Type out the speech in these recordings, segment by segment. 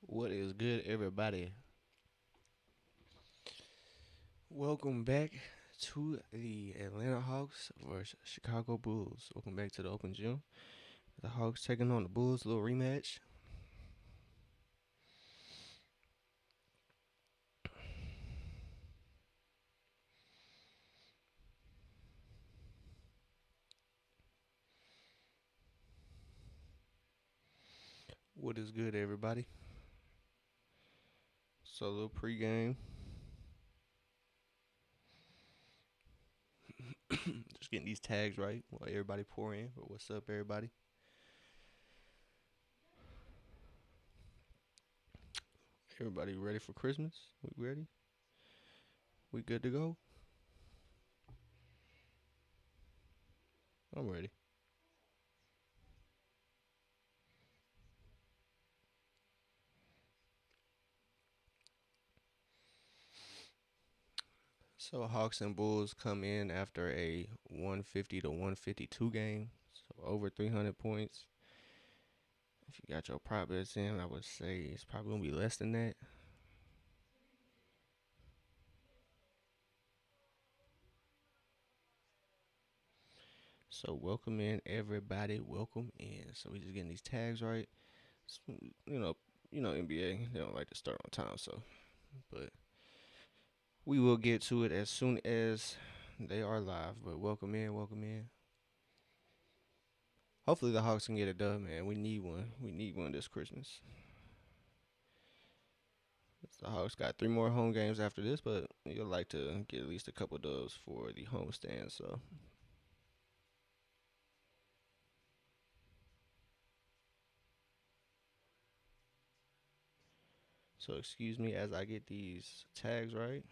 What is good, everybody? Welcome back to the Atlanta Hawks versus Chicago Bulls. Welcome back to the open gym. The Hawks taking on the Bulls, little rematch. What is good, everybody? So, a little pregame. Just getting these tags right while everybody pour in. But what's up, everybody? Everybody ready for Christmas? We ready? We good to go? I'm ready. So, Hawks and Bulls come in after a 150 to 152 game. So, over 300 points. If you got your prop bets in, I would say it's probably gonna be less than that. So welcome in everybody. Welcome in. So we just getting these tags right. You know, NBA they don't like to start on time. So, but we will get to it as soon as they are live. But welcome in, welcome in. Hopefully the Hawks can get it done, man. We need one. We need one this Christmas. The Hawks got three more home games after this, but you'll like to get at least a couple of those for the homestand. So excuse me as I get these tags right.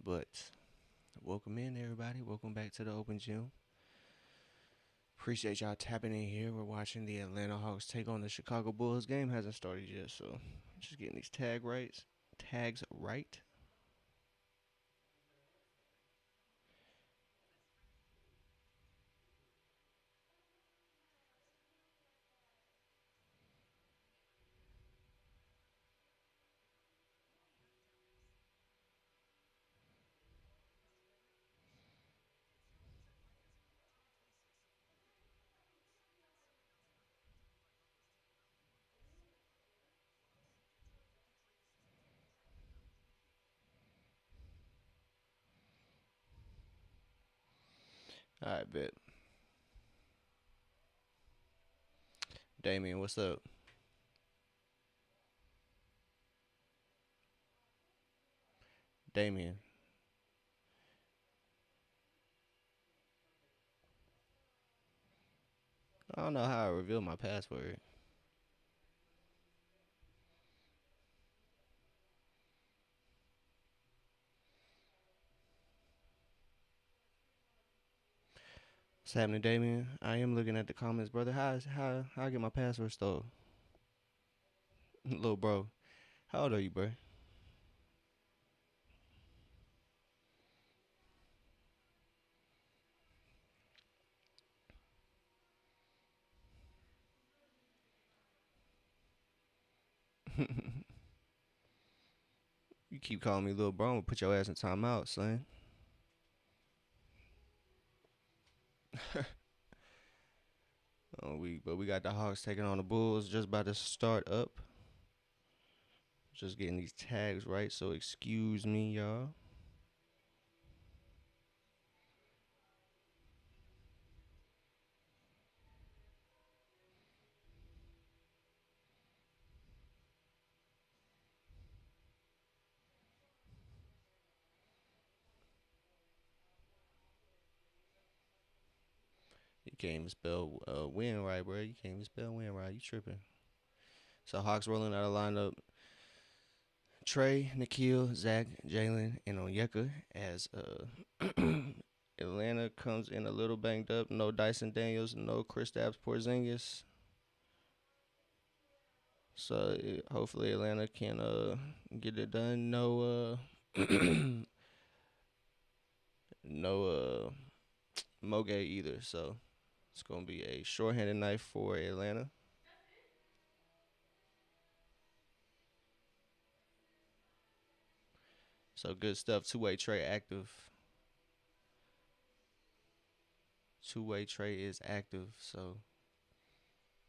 But welcome in everybody. Welcome back to the open gym. Appreciate y'all tapping in here. We're watching the Atlanta Hawks take on the Chicago Bulls. Game hasn't started yet, so just getting these tags right. All right, bet. Damien, what's up? Damien. I don't know how I reveal my password. What's happening, Damien? I am looking at the comments, brother. How I get my password stolen? Little bro. How old are you, bro? You keep calling me little bro, I'm gonna put your ass in timeout, son. We got the Hawks taking on the Bulls, just about to start up. Just getting these tags right, so excuse me, y'all. You can't even spell win right, bro. You can't even spell win right. You tripping. So Hawks rolling out a lineup. Trey, Nikhil, Zach, Jalen, and Onyeka as Atlanta comes in a little banged up. No Dyson Daniels, no Kristaps Porzingis. So hopefully Atlanta can get it done. No no Moge either. So it's gonna be a shorthanded night for Atlanta. So good stuff. Two-way Trey active. Two-way Trey is active. So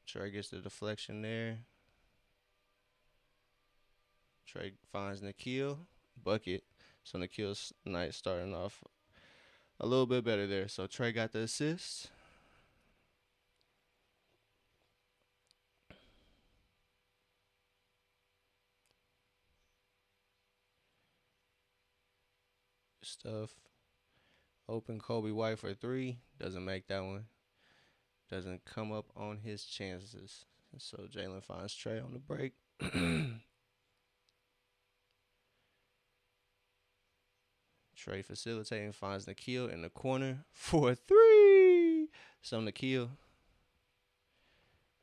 Trey gets the deflection there. Trey finds Nikhil. Bucket. So Nikhil's night starting off a little bit better there. So Trey got the assist. Stuff. Open Kobe White for three. Doesn't make that one. Doesn't come up on his chances. So Jalen finds Trey on the break. Trey facilitating, finds Nikhil in the corner for three. So Nikhil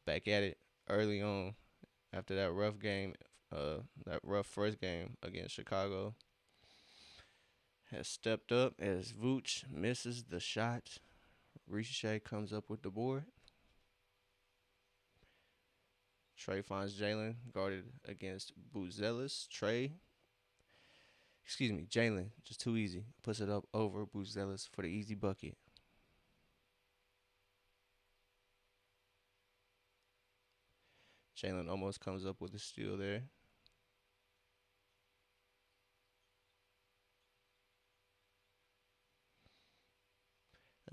back at it early on after that rough game, that rough first game against Chicago. Has stepped up as Vooch misses the shot. Ricochet comes up with the board. Trey finds Jalen guarded against Buzelis. Jalen, just too easy. Puts it up over Buzelis for the easy bucket. Jalen almost comes up with a steal there.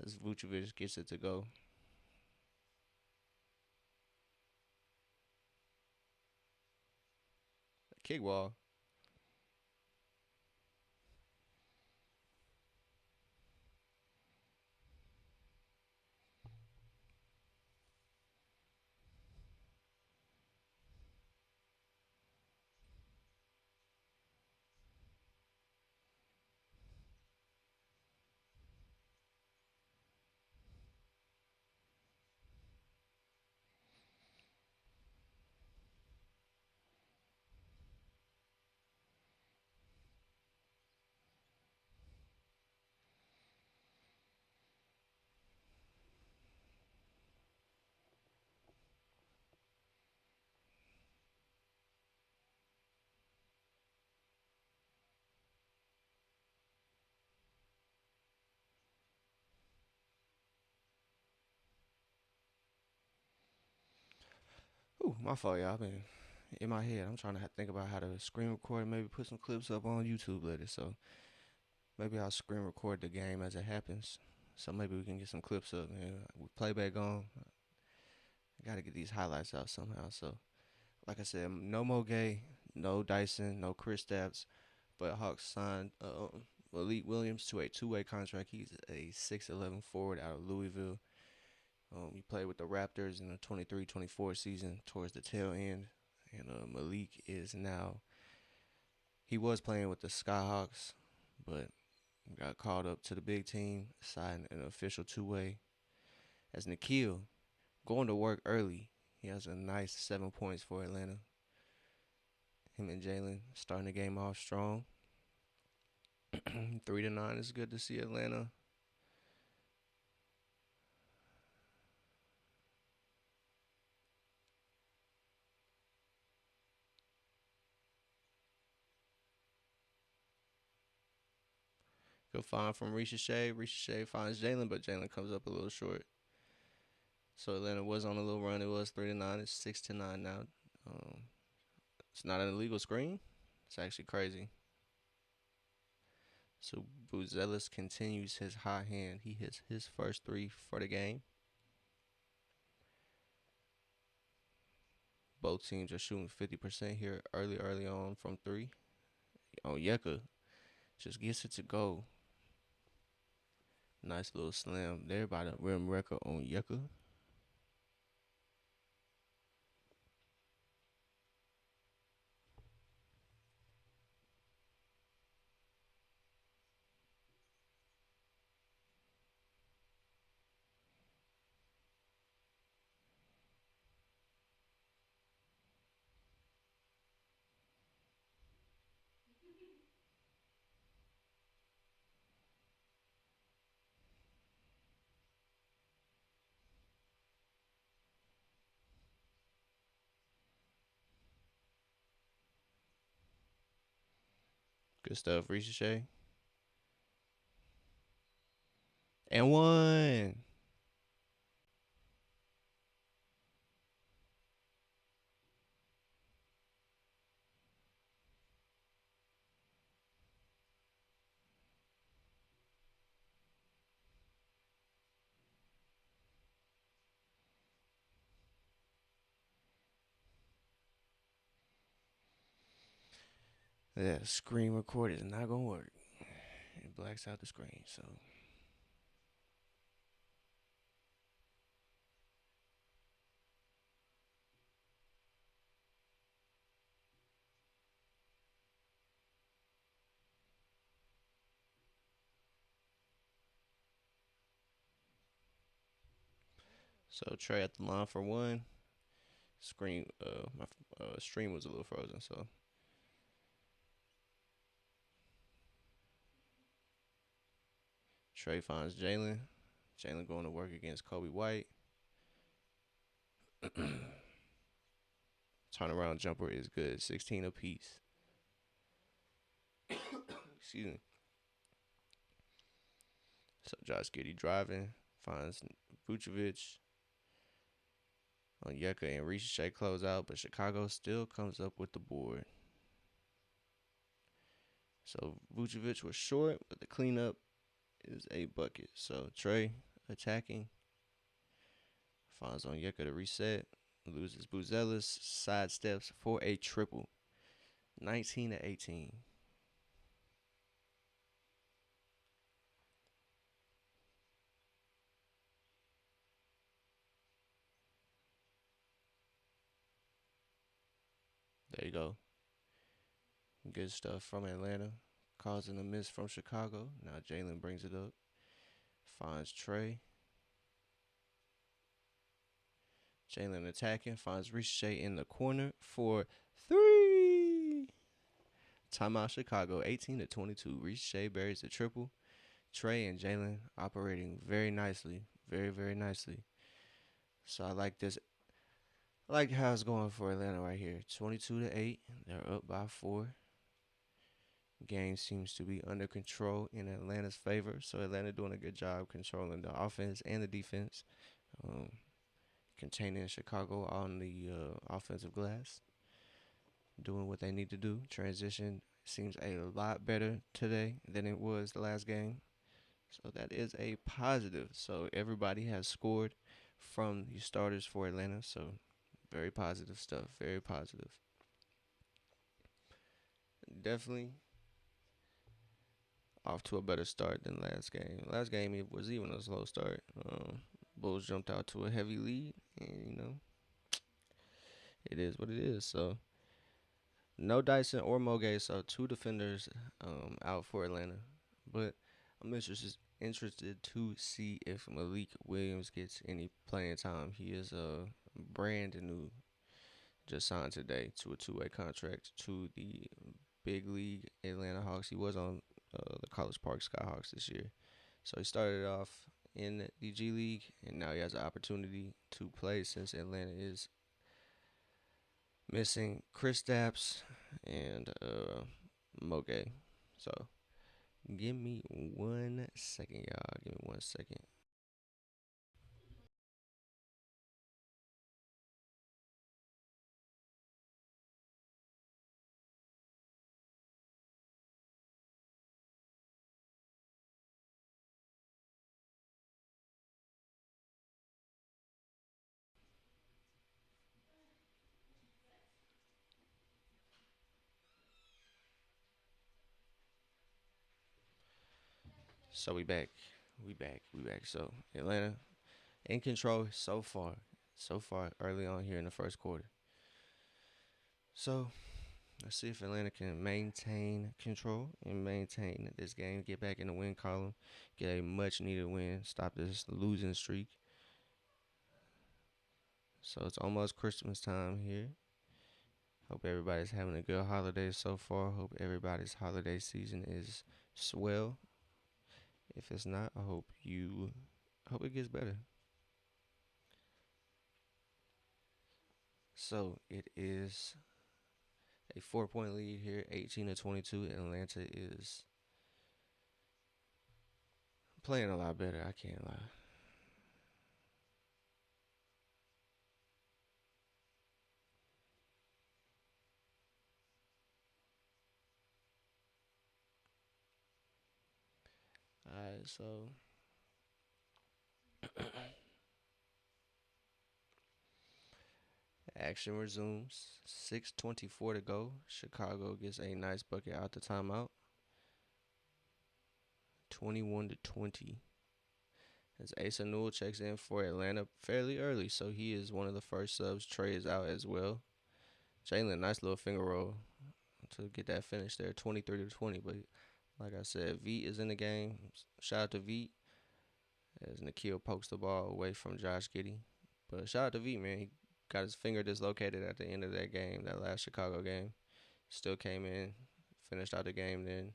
As Vucevic gets it to go. Kick wall. Ooh, my fault, y'all. I've been in my head. I'm trying to think about how to screen record and maybe put some clips up on YouTube later. So maybe I'll screen record the game as it happens. So maybe we can get some clips up, man. With playback on, I gotta get these highlights out somehow. So, like I said, no Moge, no Dyson, no Chris Stapps, but Hawks signed Malik Williams to a two-way contract. He's a 6'11 forward out of Louisville. He played with the Raptors in the 23-24 season towards the tail end. And Malik is now, he was playing with the Skyhawks, but got called up to the big team, signed an official two-way. As Nikhil going to work early, he has a nice 7 points for Atlanta. Him and Jalen starting the game off strong. 3-9 is good to see Atlanta. Good find from Ricochet. Ricochet finds Jalen, but Jalen comes up a little short. So Atlanta was on a little run. It was 3-9. It's 6-9 now. It's not an illegal screen. It's actually crazy. So Buzelis continues his hot hand. He hits his first three for the game. Both teams are shooting 50% here early on from three. Onyeka just gets it to go. Nice little slam there by the rim wrecker Onyeka. Good stuff, Ricochet. And one. Yeah, screen record is not gonna work. It blacks out the screen. So Trey at the line for one. Screen. My stream was a little frozen. So Trey finds Jalen. Jalen going to work against Kobe White. Turnaround jumper is good. 16 apiece. Excuse me. So Josh Giddey driving. Finds Vucevic. Onyeka and Ricochet close out, but Chicago still comes up with the board. So Vucevic was short, but the cleanup is a bucket. So Trey attacking. Finds Onyeka to reset. Loses Buzelis. Sidesteps for a triple. 19-18. There you go. Good stuff from Atlanta. Causing a miss from Chicago. Now Jalen brings it up. Finds Trey. Jalen attacking. Finds Ricochet in the corner for three. Timeout Chicago. 18-22. Ricochet buries the triple. Trey and Jalen operating very nicely. Very, very nicely. So I like this. I like how it's going for Atlanta right here. 22-8. They're up by 4. Game seems to be under control in Atlanta's favor. So Atlanta doing a good job controlling the offense and the defense, um, containing Chicago on the offensive glass, doing what they need to do. Transition seems a lot better today than it was the last game. So that is a positive. So everybody has scored from the starters for Atlanta. So very positive stuff. Very positive. Definitely off to a better start than last game. Last game it was even a slow start. Bulls jumped out to a heavy lead, and it is what it is. So no Dyson or Moge, so two defenders out for Atlanta. But I'm interested to see if Malik Williams gets any playing time. He is brand new, just signed today to a two-way contract to the big league Atlanta Hawks. He was on the College Park Skyhawks this year. So he started off in the G League, and now he has an opportunity to play since Atlanta is missing Kristaps and Moge. So give me 1 second, y'all. Give me 1 second. So we back. We back. So Atlanta in control so far. So far early on here in the first quarter. So let's see if Atlanta can maintain control and maintain this game, get back in the win column, get a much needed win, stop this losing streak. So it's almost Christmas time here. Hope everybody's having a good holiday so far. Hope everybody's holiday season is swell. If it's not, I hope it gets better. So it is A 4 point lead here, 18-22. Atlanta is playing a lot better. I can't lie. All right, so action resumes. 6:24 to go. Chicago gets a nice bucket out the timeout. 21-20. As Asa Newell checks in for Atlanta fairly early, so he is one of the first subs. Trey is out as well. Jalen, nice little finger roll to get that finish there, 23-20. But like I said, Veet is in the game. Shout out to Veet as Nikhil pokes the ball away from Josh Giddey. But shout out to Veet, man. He got his finger dislocated at the end of that game, that last Chicago game. Still came in, finished out the game then.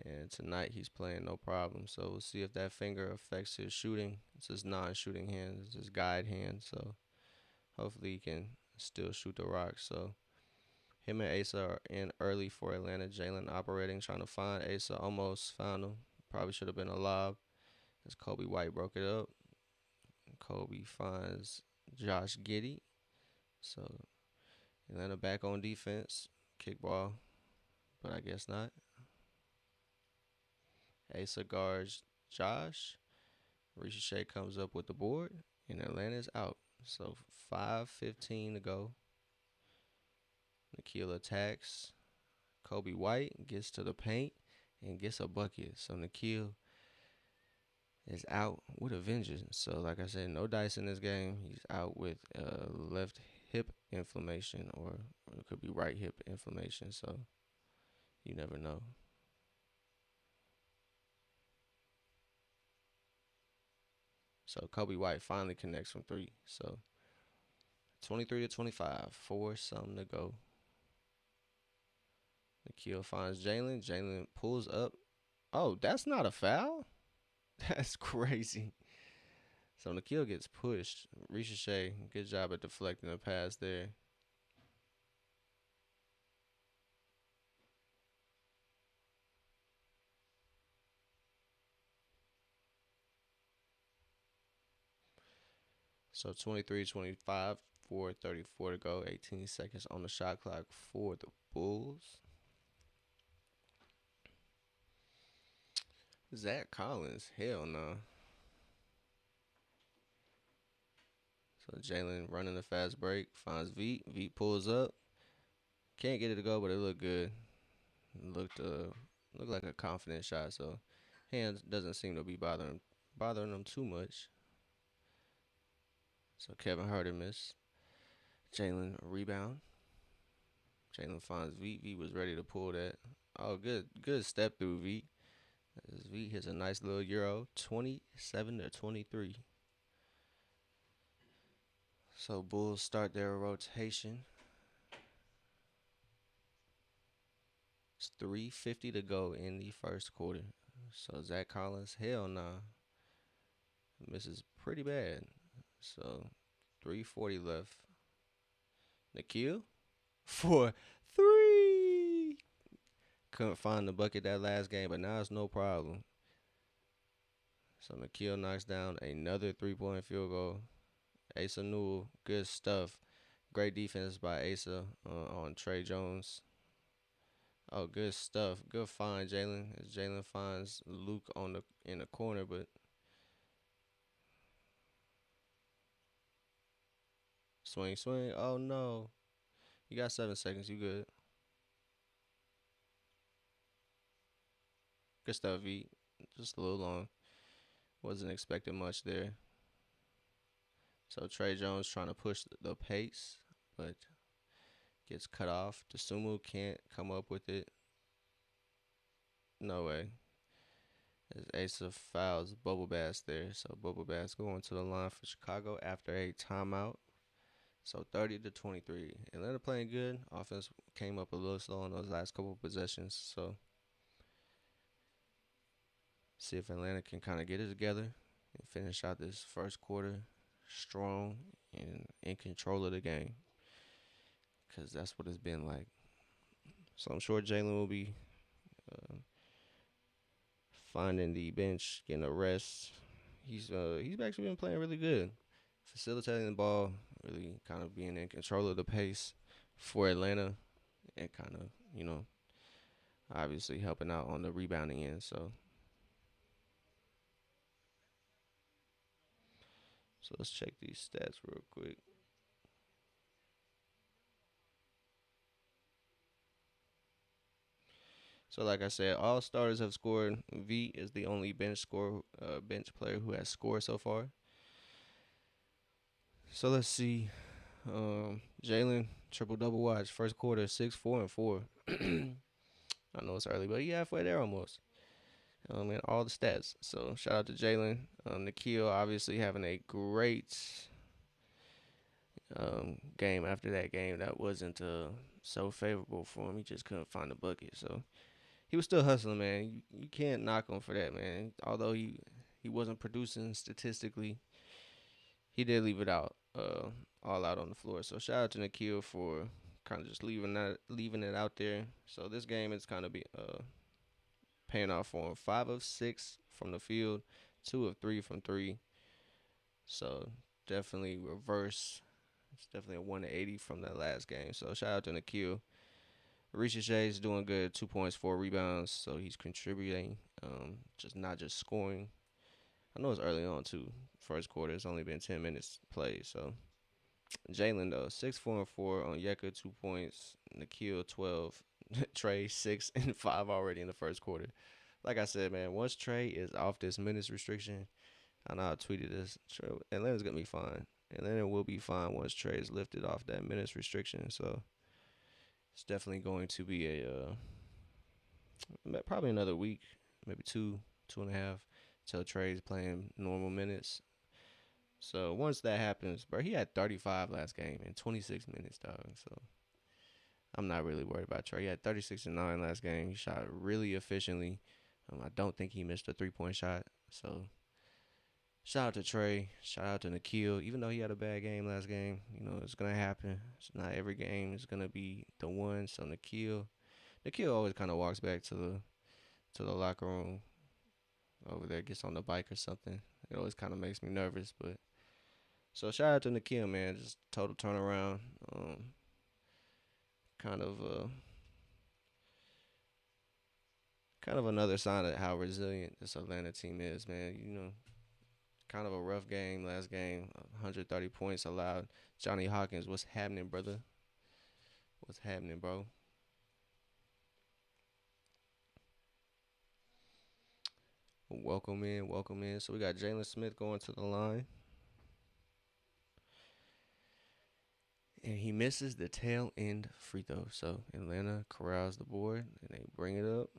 And tonight he's playing no problem. So we'll see if that finger affects his shooting. It's his non-shooting hand. It's his guide hand. So hopefully he can still shoot the rock. So him and Asa are in early for Atlanta. Jalen operating, trying to find Asa. Almost found him. Probably should have been a lob as Kobe White broke it up. Kobe finds Josh Giddey. So Atlanta back on defense. Kickball, but I guess not. Asa guards Josh. Ricochet comes up with the board, and Atlanta's out. So 5:15 to go. Nikhil attacks. Kobe White gets to the paint and gets a bucket. So Nikhil is out with a vengeance. So like I said, no dice in this game. He's out with left hip inflammation, or it could be right hip inflammation. So you never know. So Kobe White finally connects from three. So 23-25, something to go. Nikhil finds Jalen. Jalen pulls up. Oh, that's not a foul? That's crazy. So Nikhil gets pushed. Ricochet, good job at deflecting the pass there. So 23-25, 4:34 to go. 18 seconds on the shot clock for the Bulls. Zach Collins, hell no. So Jalen running a fast break, finds Veet. Veet pulls up. Can't get it to go, but it looked good. It looked like a confident shot. So hands doesn't seem to be bothering them too much. So Kevin Huerter missed. Jalen rebound. Jalen finds Veet. Veet was ready to pull that. Oh, good step through Veet. Veet hits a nice little euro, 27-23. So Bulls start their rotation. It's 3:50 to go in the first quarter. So Zach Collins, hell nah, misses pretty bad. So 3:40 left. Nikhil for three. Couldn't find the bucket that last game, but now it's no problem. So Nikhil knocks down another 3-point field goal. Asa Newell, good stuff. Great defense by Asa on Trey Jones. Oh, good stuff. Good find, Jalen. As Jalen finds Luke in the corner, but swing. Oh no. You got 7 seconds. You good. Good stuff, V. Just a little long. Wasn't expecting much there. So Trey Jones trying to push the pace, but gets cut off. Dosunmu can't come up with it. No way. As Asa fouls Bubble Bass there. So Bubble Bass going to the line for Chicago after a timeout. So 30-23. Atlanta playing good. Offense came up a little slow on those last couple of possessions. So see if Atlanta can kind of get it together and finish out this first quarter strong and in control of the game. Because that's what it's been like. So I'm sure Jalen will be uh, finding the bench, getting a rest. He's actually been playing really good, facilitating the ball, really kind of being in control of the pace for Atlanta, and kind of obviously helping out on the rebounding end. So let's check these stats real quick. So like I said, all starters have scored. V is the only bench player who has scored so far. So let's see. Jalen triple double watch first quarter 6 4 and 4. I know it's early, but he halfway there almost. And all the stats. So shout out to Jalen. Nikhil obviously having a great game after that game that wasn't so favorable for him. He just couldn't find the bucket. So he was still hustling, man. You can't knock him for that, man. Although he wasn't producing statistically, he did leave it out, all out on the floor. So shout out to Nikhil for kind of just leaving it out there. So this game is kind of be paying off for him. 5 of 6 from the field, 2 of 3 from three. So definitely reverse. It's definitely a 180 from that last game. So shout out to Nikhil. Ricochet is doing good. 2 points, 4 rebounds. So he's contributing, just not just scoring. I know it's early on too. First quarter, it's only been 10 minutes played. So Jalen though, 6 4 and 4 on Yeka, 2 points. Nikhil 12. Trey 6 and 5 already in the first quarter. Like I said, man, once Trey is off this minutes restriction, I know I tweeted this. Atlanta's gonna be fine. Atlanta will be fine once Trey is lifted off that minutes restriction. So it's definitely going to be probably another week, maybe 2.5, till Trey's playing normal minutes. So once that happens, bro, he had 35 last game in 26 minutes, dog. So I'm not really worried about Trey. He had 36 and 9 last game. He shot really efficiently. I don't think he missed a 3 point shot. So shout out to Trey. Shout out to Nikhil. Even though he had a bad game last game, it's gonna happen. It's not every game is gonna be the one. So Nikhil always kind of walks back to the locker room over there, gets on the bike or something. It always kind of makes me nervous, but so shout out to Nikhil, man. Just total turnaround. Kind of kind of another sign of how resilient this Atlanta team is, man. Kind of a rough game last game. 130 points allowed. Johnny Hawkins, what's happening, brother? What's happening, bro? Welcome in, welcome in. So we got Jalen Smith going to the line. And he misses the tail end free throw. So Atlanta corrals the board and they bring it up.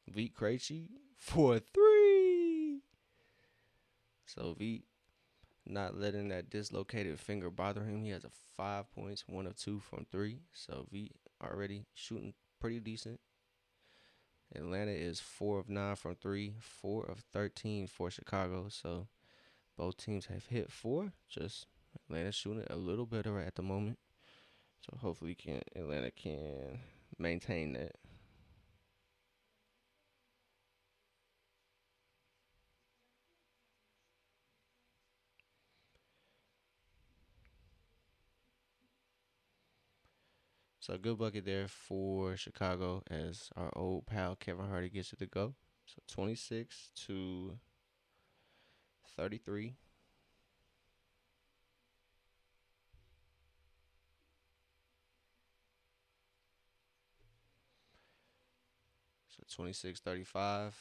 Vit Krejci for three. So Vit not letting that dislocated finger bother him. He has a 5 points, 1 of 2 from three. So Vit already shooting pretty decent. Atlanta is 4 of 9 from three, 4 of 13 for Chicago. So both teams have hit four. Just Atlanta shooting a little better at the moment. So hopefully Atlanta can maintain that. So good bucket there for Chicago as our old pal Kevin Hardy gets it to go. So 26-33. So 26-35.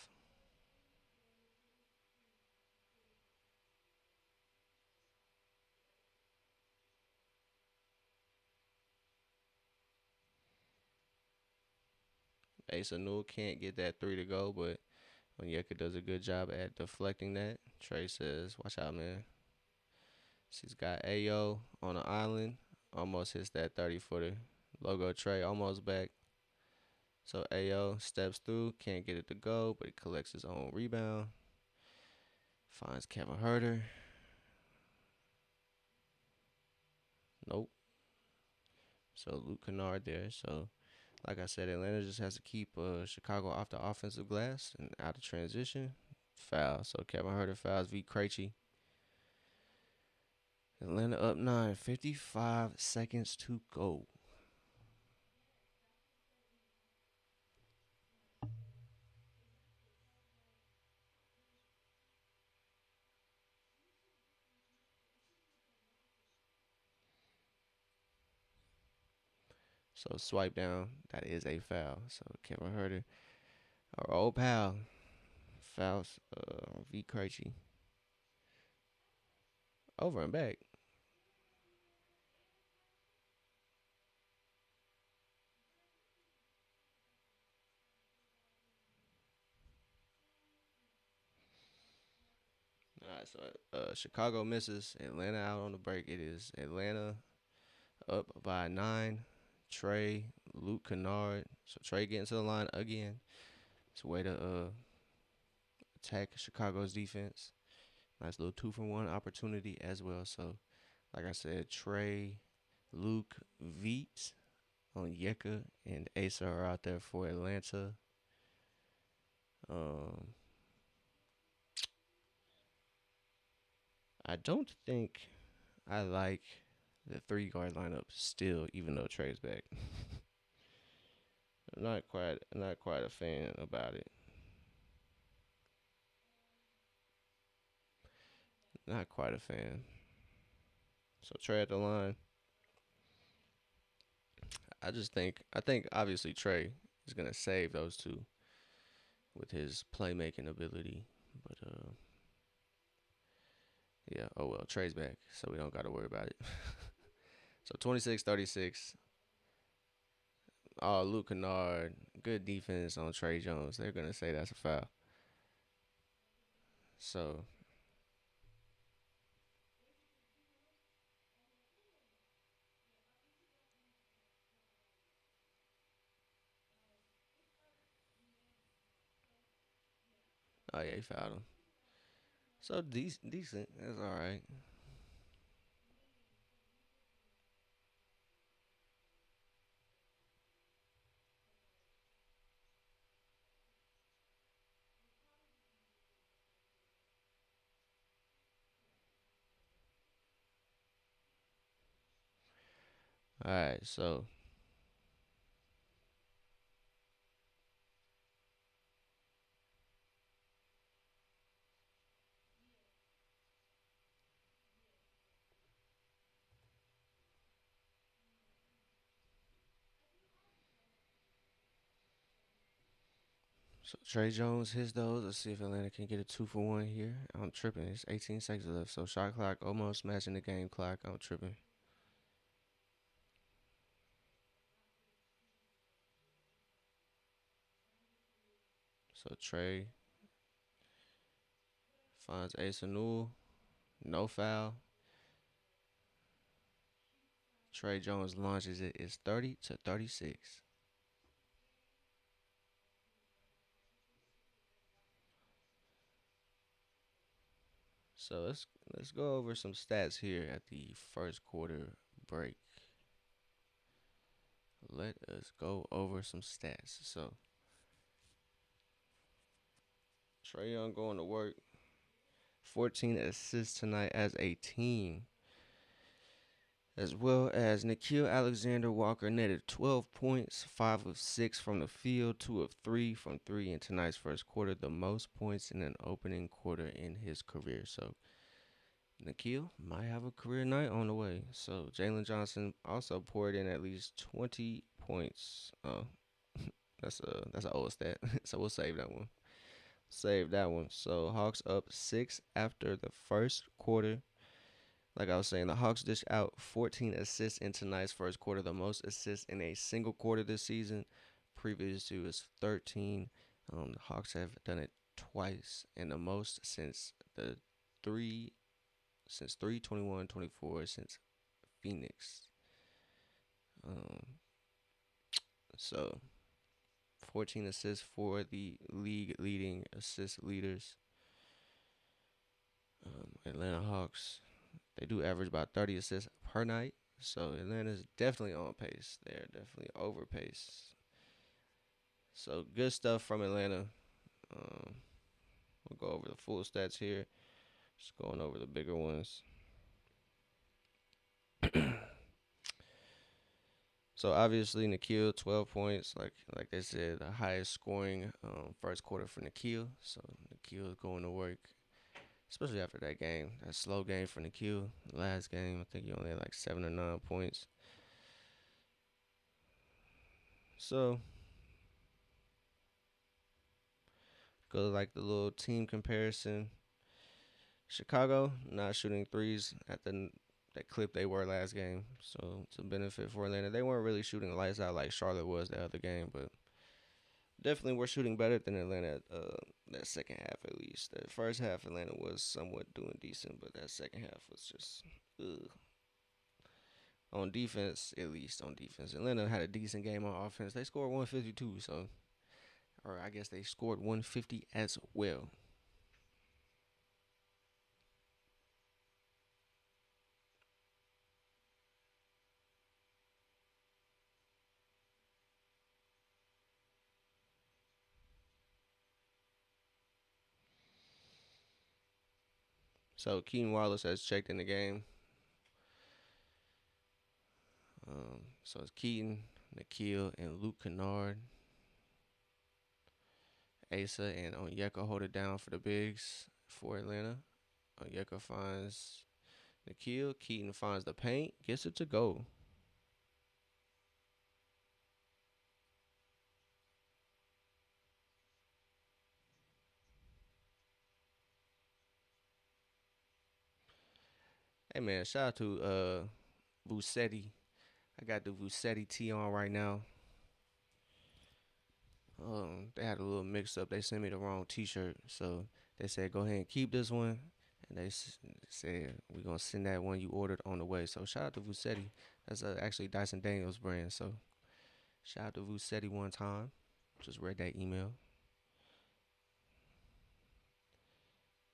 Asa Newell can't get that three to go, but Onyeka does a good job at deflecting that. Trey says, watch out, man. She's got Ayo on the island. Almost hits that 30-footer. Logo Trey almost back. So Ayo steps through, can't get it to go, but he collects his own rebound. Finds Kevin Herter. Nope. So Luke Kennard there. So like I said, Atlanta just has to keep Chicago off the offensive glass and out of transition. Foul. So Kevin Herter fouls V. Krejci. Atlanta up 9. 55 seconds to go. So swipe down. That is a foul. So Kevin Herter, our old pal, fouls V. Krejci. Over and back. All right, so Chicago misses. Atlanta out on the break. It is Atlanta up by 9. Trey, Luke Kennard. So Trey getting to the line again. It's a way to attack Chicago's defense. Nice little 2-for-1 opportunity as well. So, like I said, Trey, Luke, Veet, Onyeka, and Asa are out there for Atlanta. Um, I don't think I like the 3 guard lineup still, even though Trey's back. I'm not quite a fan about it. Not quite a fan. So Trey at the line. I think obviously Trey is gonna save those two with his playmaking ability. But yeah. Oh well, Trey's back, so we don't got to worry about it. So 26-36. Oh, Luke Kennard, good defense on Trey Jones. They're gonna say that's a foul. So oh yeah, he fouled him. So decent. That's all right. All right. So Trey Jones hits those. Let's see if Atlanta can get a 2-for-1 here. I'm tripping. It's 18 seconds left. So shot clock almost matching the game clock. I'm tripping. So Trey finds Ace Newell. No foul. Trey Jones launches it. It's 30-36. So let's go over some stats here at the first quarter break. Let us go over some stats. So Trey Young going to work. 14 assists tonight as a team. As well as Nikhil Alexander Walker netted 12 points, 5 of 6 from the field, 2 of 3 from 3 in tonight's first quarter, the most points in an opening quarter in his career. So Nikhil might have a career night on the way. So Jalen Johnson also poured in at least 20 points. That's an old stat. So we'll save that one. Save that one. So Hawks up 6 after the first quarter. Like I was saying, the Hawks dished out 14 assists in tonight's first quarter, the most assists in a single quarter this season. Previous to is 13. The Hawks have done it twice, and the most three since 3/21/24 since Phoenix. Um, so 14 assists for the league leading assist leaders. Atlanta Hawks, they do average about 30 assists per night. So Atlanta's definitely on pace. They're definitely over pace. So good stuff from Atlanta. Um, we'll go over the full stats here. Just going over the bigger ones. So obviously Nikhil 12 points, like they said, the highest scoring first quarter for Nikhil. So Nikhil is going to work, especially after that game, that slow game for Nikhil. Last game, I think he only had like 7 or 9 points. So go to like the little team comparison. Chicago not shooting threes at the that clip they were last game, so it's a benefit for Atlanta. They weren't really shooting lights out like Charlotte was the other game, but definitely were shooting better than Atlanta. That second half at least. That first half Atlanta was somewhat doing decent, but that second half was just ugh. On defense, at least on defense, Atlanta had a decent game on offense. They scored 152, so or I guess they scored 150 as well. So Keaton Wallace has checked in the game. So it's Keaton, Nikhil, and Luke Kennard. Asa and Onyeka hold it down for the bigs for Atlanta. Onyeka finds Nikhil. Keaton finds the paint, gets it to go. Hey man, shout out to Vucetti. I got the Vucetti tee on right now. They had a little mix up. They sent me the wrong T-shirt, so they said go ahead and keep this one, and they said we're gonna send that one you ordered on the way. So shout out to Vucetti. That's actually Dyson Daniels brand. So shout out to Vucetti one time. Just read that email.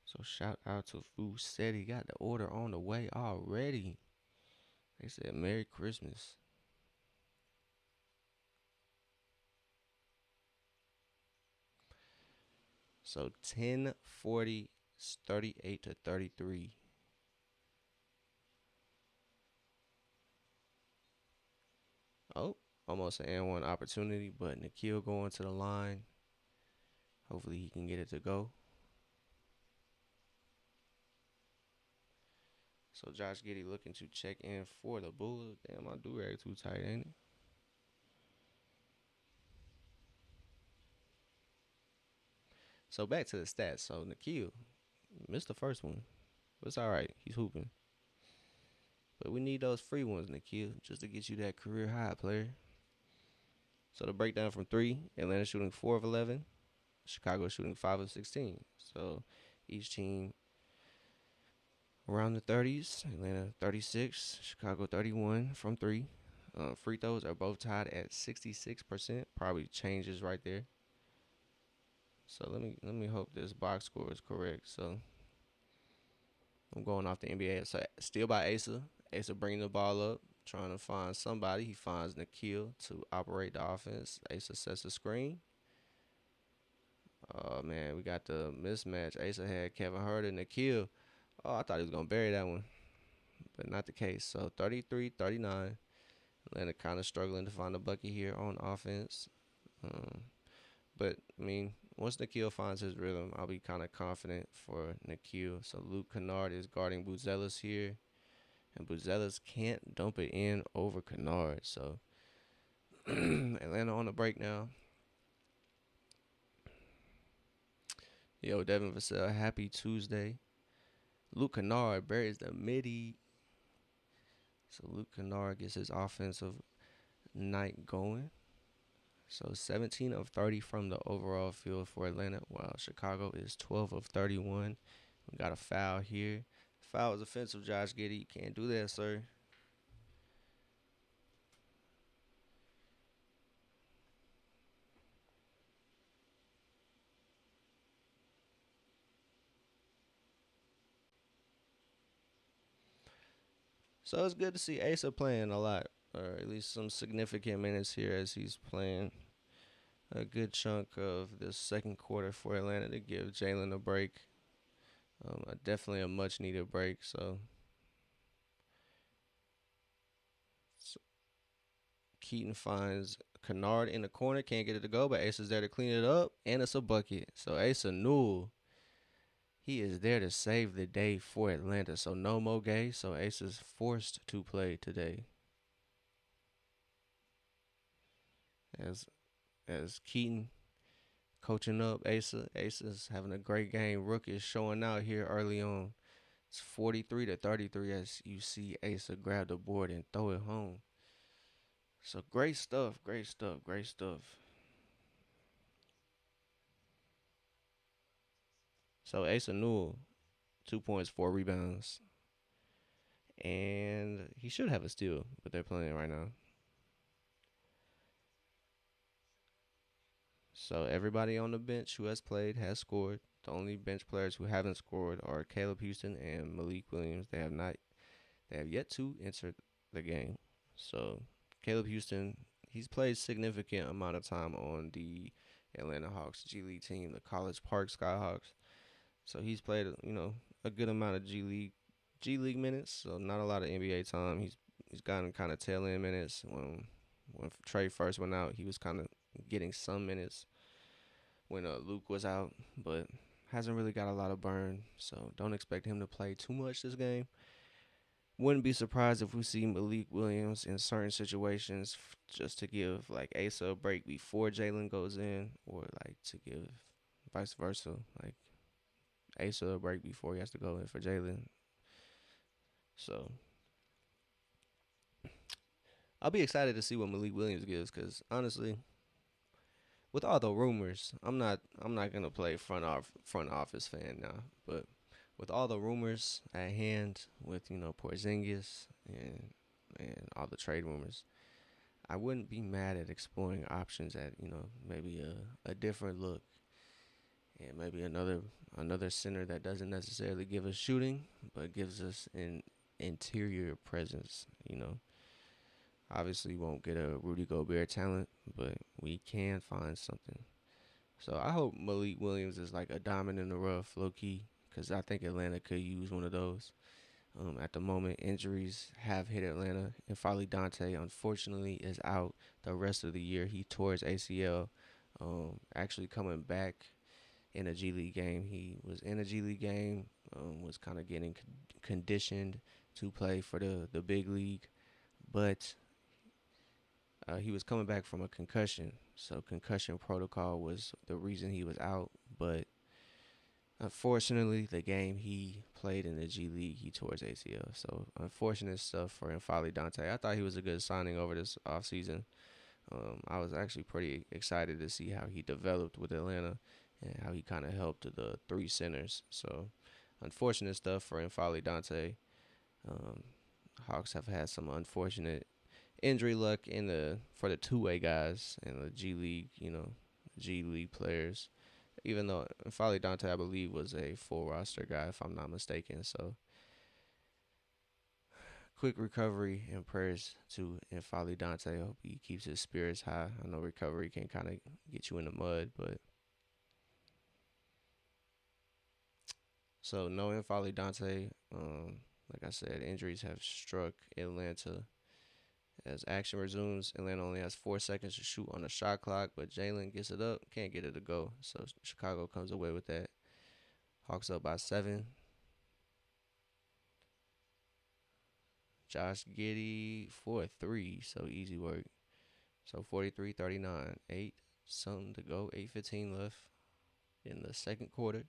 So shout out to Vucetti. Got the order on the way already. They said Merry Christmas. So 10-40, 38-33. Oh, almost an and one opportunity, but Nikhil going to the line. Hopefully he can get it to go. So Josh Giddey looking to check in for the Bulls. Damn, my do rag too tight, ain't it? So back to the stats. So Nikhil missed the first one, but it's all right. He's hooping. But we need those free ones, Nikhil, just to get you that career high, player. So the breakdown from three: Atlanta shooting 4 of 11, Chicago shooting 5 of 16. So each team around the 30s. Atlanta 36, Chicago 31 from three. Free throws are both tied at 66%. Probably changes right there. So let me hope this box score is correct. So I'm going off the NBA. So still by Asa. Asa bringing the ball up, trying to find somebody. He finds Nikhil to operate the offense. Asa sets the screen. Oh man, we got the mismatch. Asa had Kevin Huerter and Nikhil. Oh, I thought he was gonna bury that one, but not the case. So 33-39. Atlanta kind of struggling to find a bucket here on offense. Um, but, I mean, once Nikhil finds his rhythm, I'll be kind of confident for Nikhil. So Luke Kennard is guarding Buzelis here. And Buzelis can't dump it in over Kennard. So Atlanta on the break now. Yo, Devin Vassell, happy Tuesday. Luke Kennard buries the midi. So Luke Kennard gets his offensive night going. So 17 of 30 from the overall field for Atlanta, while Chicago is 12 of 31. We got a foul here. Foul is offensive, Josh Giddey. You can't do that, sir. So it's good to see Asa playing a lot, or at least some significant minutes here as he's playing a good chunk of the second quarter for Atlanta to give Jalen a break. Definitely a much needed break. So Keaton finds Kennard in the corner, can't get it to go, but Asa's there to clean it up, and it's a bucket. So Asa Newell, he is there to save the day for Atlanta. So no Mo Gay, so Asa's forced to play today. As as Keaton coaching up Asa. Asa's having a great game. Rook is showing out here early on. It's 43-33 as you see Asa grab the board and throw it home. So great stuff, great stuff, great stuff. So Asa Newell, 2 points, 4 rebounds, and he should have a steal, but they're playing right now. So everybody on the bench who has played has scored. The only bench players who haven't scored are Caleb Houston and Malik Williams. They have yet to enter the game. So Caleb Houston, he's played significant amount of time on the Atlanta Hawks G League team, the College Park Skyhawks. So he's played, a good amount of G League minutes. So not a lot of NBA time. He's gotten kind of tail end minutes. When Trey first went out, he was kind of getting some minutes when Luke was out, but hasn't really got a lot of burn. So don't expect him to play too much this game. Wouldn't be surprised if we see Malik Williams in certain situations just to give like Asa a break before Jalen goes in, or like to give vice versa, like Asa a break before he has to go in for Jalen. So I'll be excited to see what Malik Williams gives because honestly, with all the rumors, I'm not gonna play front office fan now, but with all the rumors at hand, with Porzingis and all the trade rumors, I wouldn't be mad at exploring options at maybe a different look and maybe another center that doesn't necessarily give us shooting but gives us an interior presence. Obviously won't get a Rudy Gobert talent, but we can find something. So I hope Malik Williams is like a diamond in the rough, low key, because I think Atlanta could use one of those. At the moment, injuries have hit Atlanta, and Folly Dante, unfortunately, is out the rest of the year. He tore his ACL. Actually coming back in a G League game. He was in a G League game, was kind of getting conditioned to play for the big league, but he was coming back from a concussion. So concussion protocol was the reason he was out, but unfortunately, the game he played in the G League, he tore his ACL. So unfortunate stuff for N'Faly Dante. I thought he was a good signing over this offseason. I was actually pretty excited to see how he developed with Atlanta and how he kind of helped the three centers. So unfortunate stuff for N'Faly Dante. Um, Hawks have had some unfortunate injury luck for the two-way guys in the G League, G League players. Even though N'Faly Dante, I believe, was a full roster guy, if I'm not mistaken. So quick recovery and prayers to N'Faly Dante. I hope he keeps his spirits high. I know recovery can kind of get you in the mud, but so no N'Faly Dante. Like I said, injuries have struck Atlanta. As action resumes, Atlanta only has 4 seconds to shoot on the shot clock, but Jalen gets it up, can't get it to go. So Chicago comes away with that. Hawks up by 7. Josh Giddey for a 3, so easy work. So 43-39, 8 something to go, 8:15 left in the second quarter.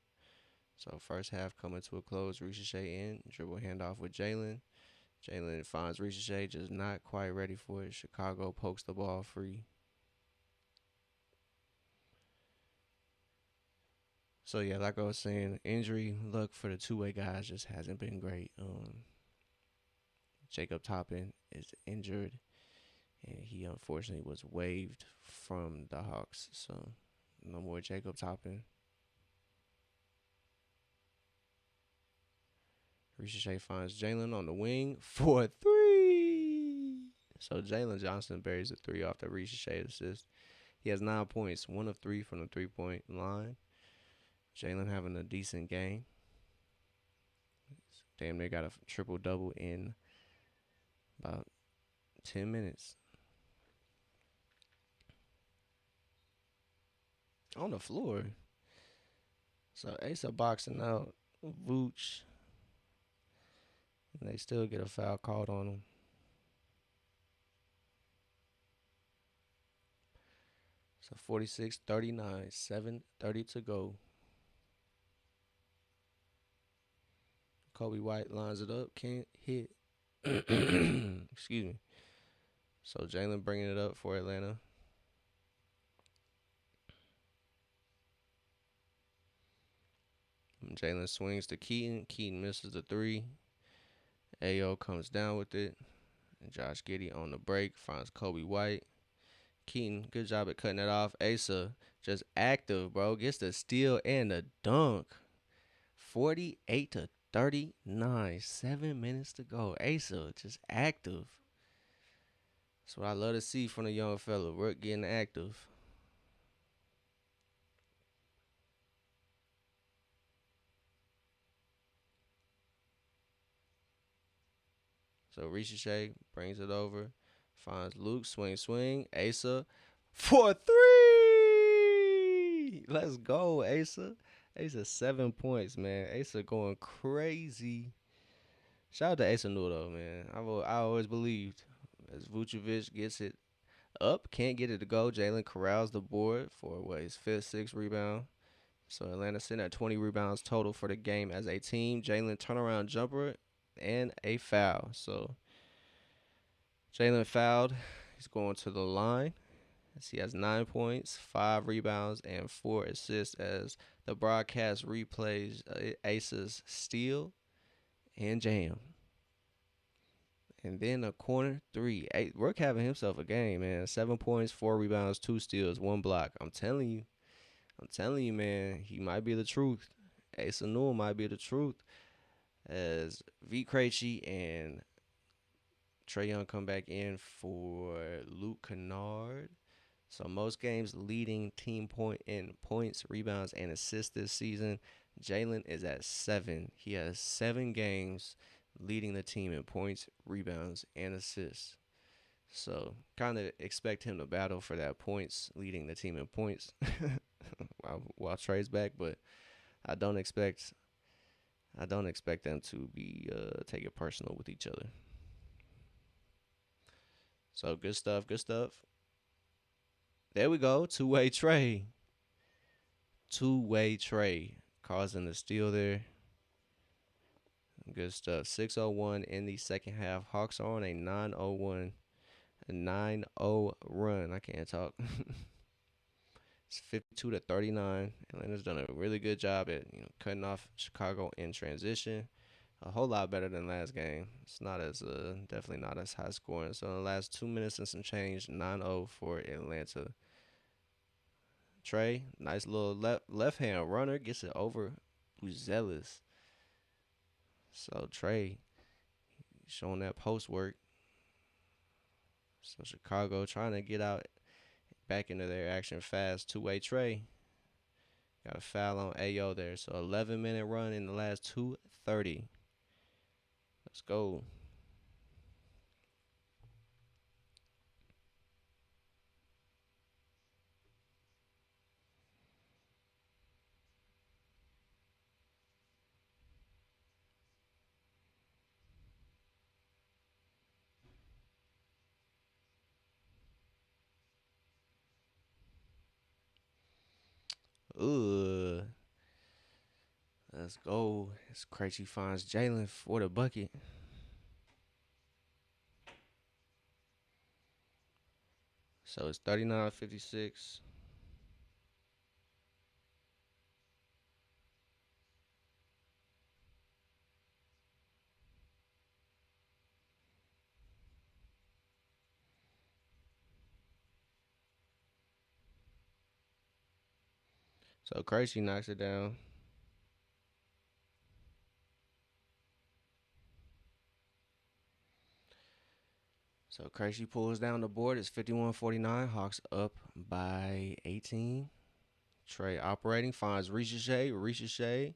So first half coming to a close. Ricochet in, dribble handoff with Jalen. Jalen finds Ricochet, just not quite ready for it. Chicago pokes the ball free. So yeah, like I was saying, injury luck for the two-way guys just hasn't been great. Jacob Toppin is injured, and he unfortunately was waived from the Hawks. So no more Jacob Toppin. Ricochet finds Jalen on the wing for three. So Jalen Johnson buries a three off the Ricochet assist. He has 9 points, 1 of 3 from the 3 point line. Jalen having a decent game. Damn, they got a triple double in about 10 minutes. On the floor. So Asa boxing out Vooch. And they still get a foul called on him. So 46-39, 7:30 to go. Kobe White lines it up, can't hit. Excuse me. So Jalen bringing it up for Atlanta. Jalen swings to Keaton. Keaton misses the three. Ayo comes down with it. And Josh Giddey on the break finds Kobe White. Keaton, good job at cutting it off. Asa, just active, bro. Gets the steal and the dunk. 48-39. 7 minutes to go. Asa, just active. That's what I love to see from the young fella. We're getting active. So Ricochet brings it over. Finds Luke. Swing. Asa for three. Let's go, Asa. Asa 7 points, man. Asa going crazy. Shout out to Asa Nudo, man. I always believed as Vucevic gets it up, can't get it to go. Jalen corrals the board for his fifth, sixth rebound. So Atlanta sitting at 20 rebounds total for the game as a team. Jalen turnaround jumper and a foul. So Jalen fouled. He's going to the line as he has 9 points, 5 rebounds, and 4 assists as the broadcast replays Asa's steal and jam. And then a corner three. Rook having himself a game, man. 7 points, 4 rebounds, 2 steals, 1 block. I'm telling you, man. He might be the truth. Asa Newell might be the truth. As V. Krejci and Trae Young come back in for Luke Kennard. So most games leading team point in points, rebounds, and assists this season. Jalen is at 7. He has 7 games leading the team in points, rebounds, and assists. So kind of expect him to battle for that points, leading the team in points while Trae's back. But I don't expect them to be take it personal with each other. So good stuff. There we go. Two-way Trae causing the steal there. Good stuff. 6:01 in the second half. Hawks are on a 9-0 run. I can't talk. It's 52-39. Atlanta's done a really good job at cutting off Chicago in transition. A whole lot better than last game. It's not as definitely not as high scoring. So in the last 2 minutes and some change, 9-0 for Atlanta. Trae, nice little left hand runner, gets it over Buzelis. So Trae showing that post work. So Chicago trying to get out back into their action fast. Two-way Trae. Got a foul on Ayo there. So 11-minute run in the last 2:30. Let's go. Ugh. Let's go. It's Krejci finds Jalen for the bucket. So it's 39-56. So Krejci knocks it down. So Krejci pulls down the board. It's 51-49. Hawks up by 18. Trey operating, finds Ricochet. Ricochet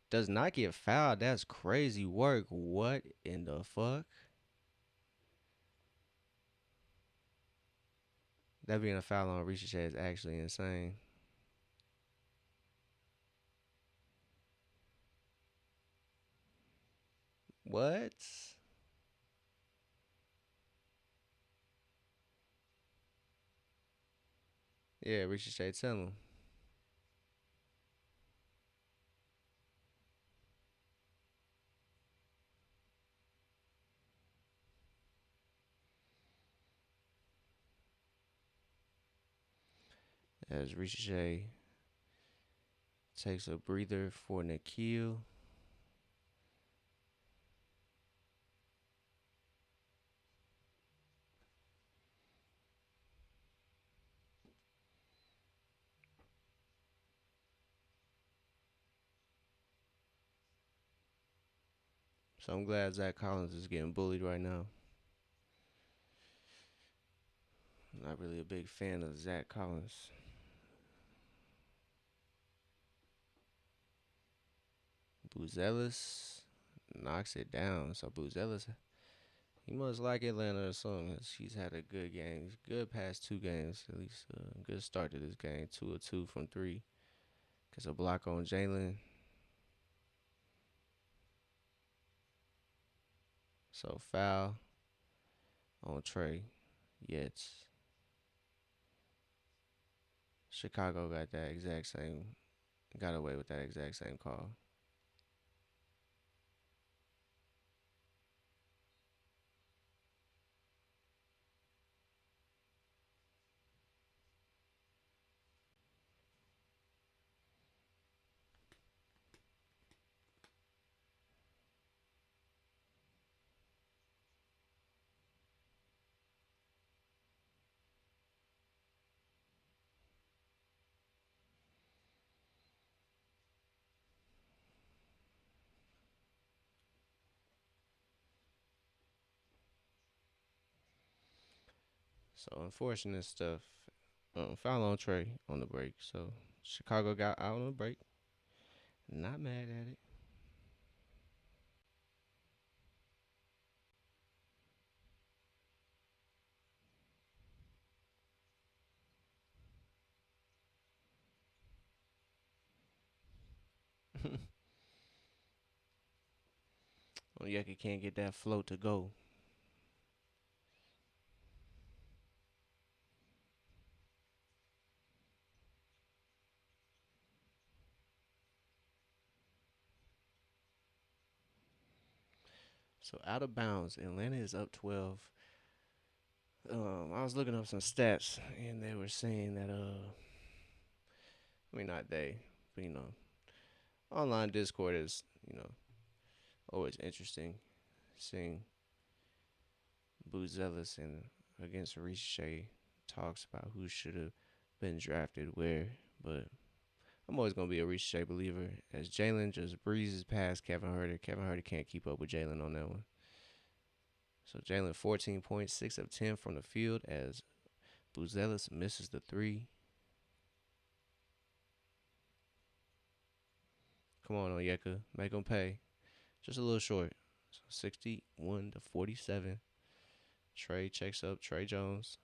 does not get fouled. That's crazy work. What in the fuck? That being a foul on Ricochet is actually insane. What? Yeah, Ricochet, tell him. As Ricochet takes a breather for Nikhil. So I'm glad Zach Collins is getting bullied right now. I'm not really a big fan of Zach Collins. Buzelis knocks it down. So Buzelis, he must like Atlanta or something. He's had a good game. He's good past two games, at least. Good start to this game. 2 of 2 from 3. Gets a block on Jalen. So foul on Trey. Yet Chicago got away with that exact same call. So unfortunate stuff. Foul on Trey on the break. So Chicago got out on the break. Not mad at it. Onyeka can't get that float to go. So out of bounds, Atlanta is up 12. I was looking up some stats and they were saying that I mean not they, but online Discord is always interesting seeing Buzelis and against Ricochet talks about who should have been drafted where, but I'm always gonna be a Ricochet believer as Jalen just breezes past Kevin Huerter. Kevin Huerter can't keep up with Jalen on that one. So Jalen 14 points, 6 of 10 from the field as Buzelis misses the three. Come on, Onyeka, make him pay. Just a little short. So 61-47. Trey checks up Trey Jones.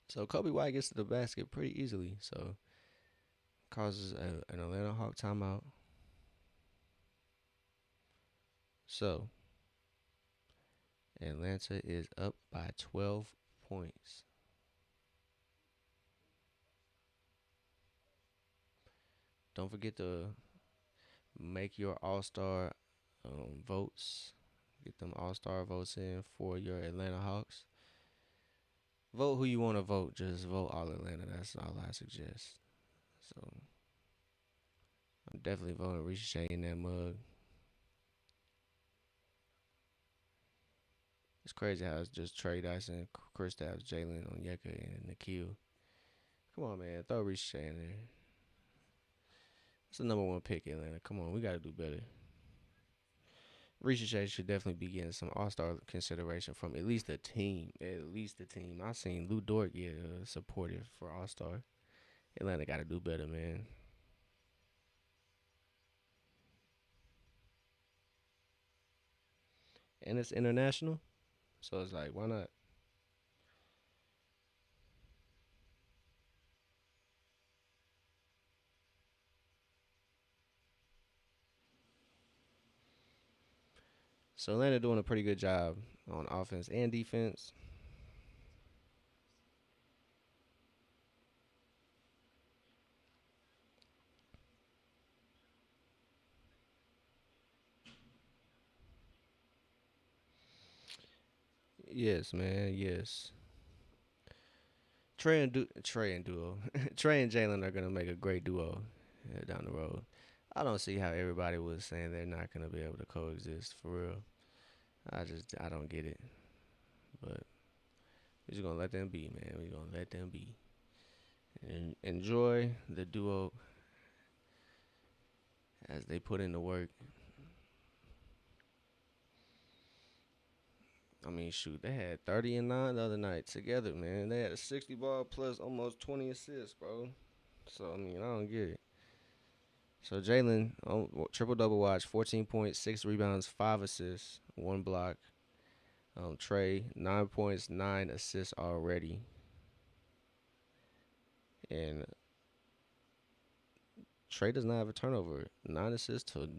So Kobe White gets to the basket pretty easily. So causes an Atlanta Hawk timeout. So Atlanta is up by 12 points. Don't forget to make your All-Star votes. Get them All-Star votes in for your Atlanta Hawks. Vote who you want to vote. Just vote all Atlanta. That's all I suggest. So I'm definitely voting Ricochet in that mug. It's crazy how it's just Trey Dyson, Kristaps, Jalen, Onyeka, and Nikhil. Come on, man. Throw Ricochet in there. It's the number one pick, Atlanta. Come on, we got to do better. Ricochet should definitely be getting some All Star consideration from at least the team. At least the team. I seen Lou Dort get supported for All Star. Atlanta got to do better, man. And it's international, so it's like, why not? So Atlanta doing a pretty good job on offense and defense. Yes, man. Yes. Trey and duo. Trey and Jalen are gonna make a great duo down the road. I don't see how everybody was saying they're not gonna be able to coexist for real. I don't get it. But we're just gonna let them be, man. We're gonna let them be and enjoy the duo as they put in the work. I mean, shoot, they had 30 and 9 the other night together, man. They had a 60 ball plus almost 20 assists, bro. So I mean, I don't get it. So Jalen, triple double watch, 14.6 rebounds, 5 assists, 1 block. Trey, 9 points, 9 assists already, and Trey does not have a turnover. 9 assists to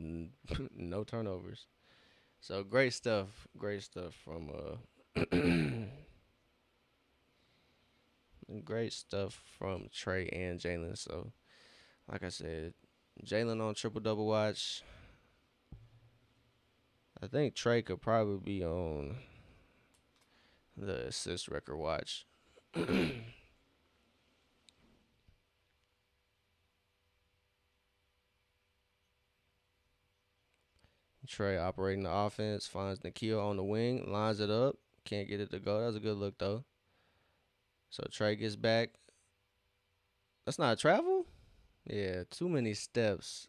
no turnovers. So great stuff. Great stuff from great stuff from Trey and Jalen. So like I said, Jalen on triple double watch. I think Trey could probably be on the assist record watch. Trey operating the offense, finds Nikhil on the wing, lines it up, can't get it to go. That was a good look though. So Trey gets back. That's not a travel? Yeah, too many steps,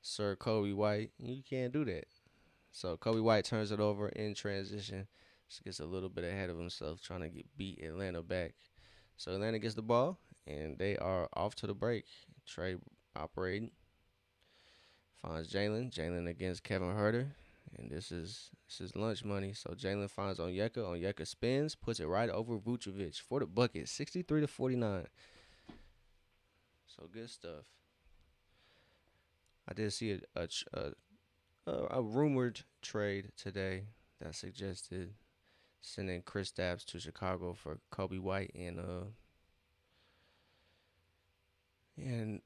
Sir Kobe White. You can't do that. So Kobe White turns it over in transition. Just gets a little bit ahead of himself, trying to beat Atlanta back. So Atlanta gets the ball, and they are off to the break. Trey operating, finds Jalen. Jalen against Kevin Herter. And this is lunch money. So Jalen finds Onyeka. Onyeka spins, puts it right over Vucevic for the bucket, 63-49. So good stuff. I did see a rumored trade today that suggested sending Kristaps to Chicago for Kobe White and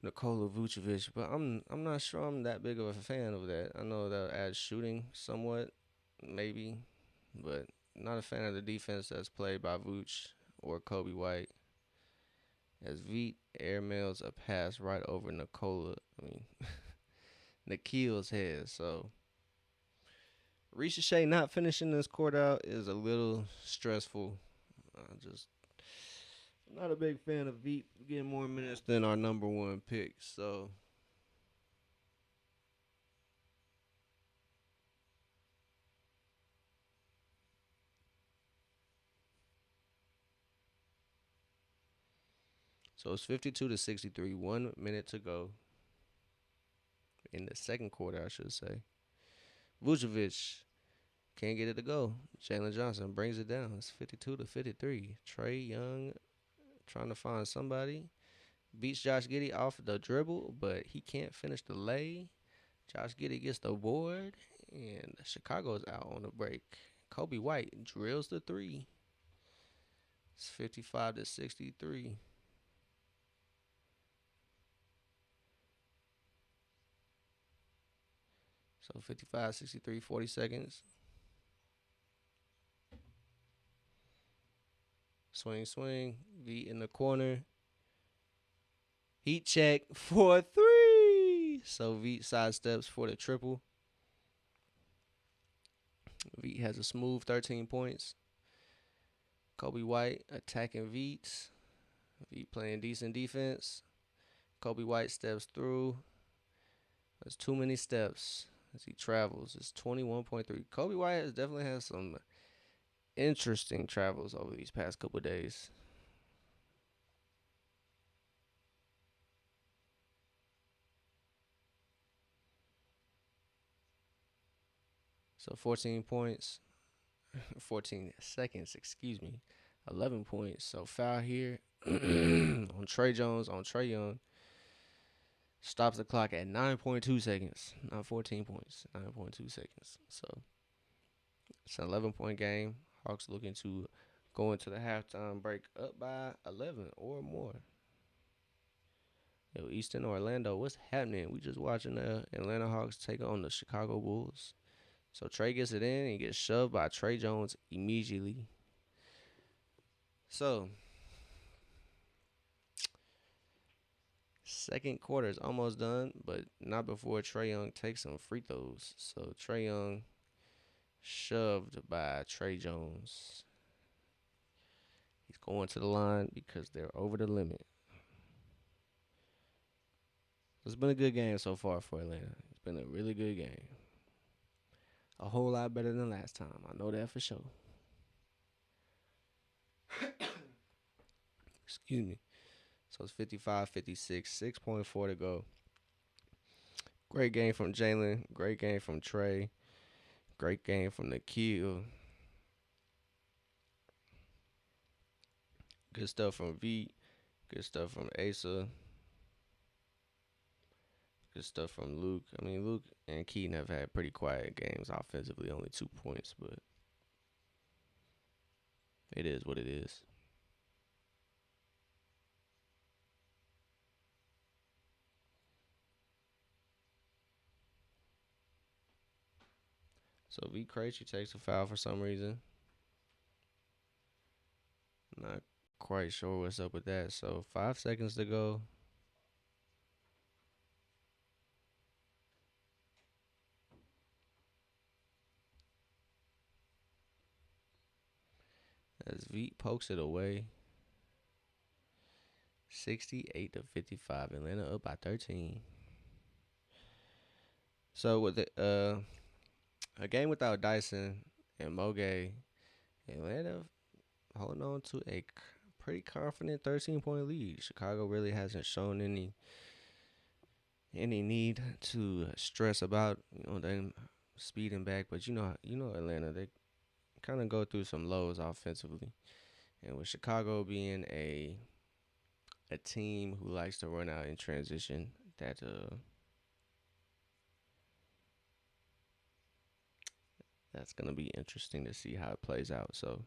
Nikola Vucevic, but I'm not sure I'm that big of a fan of that. I know that adds shooting somewhat, maybe, but not a fan of the defense that's played by Vooch or Kobe White. As Veet airmails a pass right over Nikhil's head. So Ricochet not finishing this court out is a little stressful. Just not a big fan of Veet getting more minutes than our number one pick. So it's 52-63, 1 minute to go in the second quarter, I should say. Vucevic can't get it to go. Jalen Johnson brings it down. It's 52-53. Trey Young trying to find somebody. Beats Josh Giddey off the dribble, but he can't finish the lay. Josh Giddey gets the board, and Chicago's out on the break. Kobe White drills the three. It's 55-63. So 55-63, 40 seconds. Swing, swing. V in the corner. Heat check for three. So V sidesteps for the triple. Veet has a smooth 13 points. Kobe White attacking Veet. Veet playing decent defense. Kobe White steps through. There's too many steps as he travels. It's 21.3. Kobe White has definitely had some interesting travels over these past couple of days. So 14 points, 14 seconds, excuse me, 11 points. So foul here on Trey Jones, on Trey Young. Stops the clock at 9.2 seconds, not 14 points, 9.2 seconds. So it's an 11-point game. Hawks looking to go into the halftime break up by 11 or more. Yo, Easton Orlando, what's happening? We just watching the Atlanta Hawks take on the Chicago Bulls. So Trey gets it in and he gets shoved by Trey Jones immediately. So second quarter is almost done, but not before Trey Young takes some free throws. So Trey Young shoved by Trey Jones. He's going to the line because they're over the limit. It's been a good game so far for Atlanta. It's been a really good game. A whole lot better than last time. I know that for sure. Excuse me. So it's 55-56, 6.4 to go. Great game from Jalen. Great game from Trey. Great game from Nikhil. Good stuff from Veet. Good stuff from Asa. Good stuff from Luke. I mean, Luke and Keaton have had pretty quiet games offensively, only 2 points, but it is what it is. So V Krejci takes a foul for some reason. Not quite sure what's up with that. So 5 seconds to go. As V pokes it away. 68-55. Atlanta up by 13. So with a game without Dyson and Moge, Atlanta holding on to a pretty confident 13-point lead. Chicago really hasn't shown any need to stress about them speeding back, but Atlanta, they kind of go through some lows offensively, and with Chicago being a team who likes to run out in transition, that's gonna be interesting to see how it plays out. So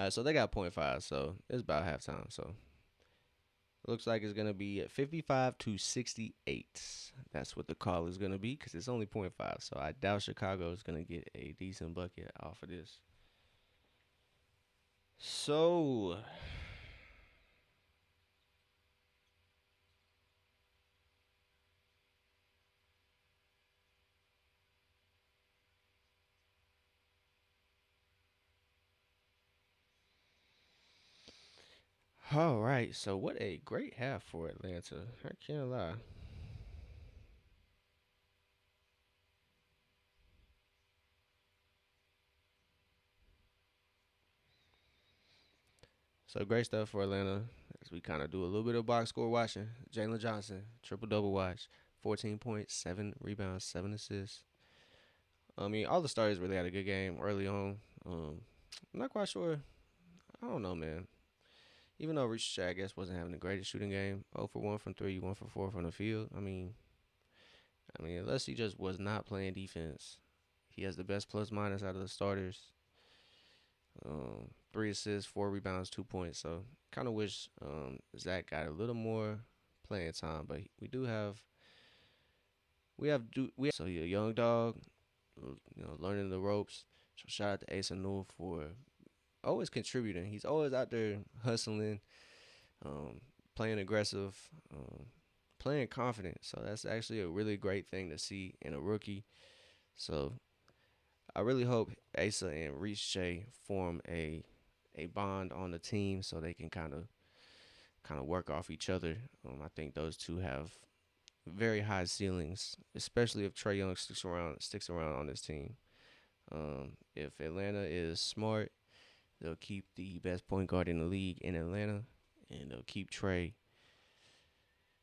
so they got point five, so it's about halftime. So looks like it's gonna be at 55-68. That's what the call is gonna be because it's only point five. So I doubt Chicago is gonna get a decent bucket off of this. So all right. So what a great half for Atlanta. I can't lie. So great stuff for Atlanta as we kind of do a little bit of box score watching. Jalen Johnson, triple double watch, 14 points, 7 rebounds, 7 assists. I mean, all the starters really had a good game early on. I'm not quite sure. I don't know, man. Even though Rich Shaq, I guess, wasn't having the greatest shooting game, 0 for 1 from three, 1 for 4 from the field. I mean, unless he just was not playing defense, he has the best plus minus out of the starters. 3 assists, 4 rebounds, 2 points. So kind of wish Zach got a little more playing time, but so he a young dog, learning the ropes. So shout out to Ace Newell for always contributing. He's always out there hustling, um, playing aggressive, um, playing confident. So that's actually a really great thing to see in a rookie. So I really hope Asa and Reese Shea form a bond on the team so they can kind of work off each other. I think those two have very high ceilings, especially if Trey Young sticks around on this team. If Atlanta is smart, they'll keep the best point guard in the league in Atlanta, and they'll keep Trey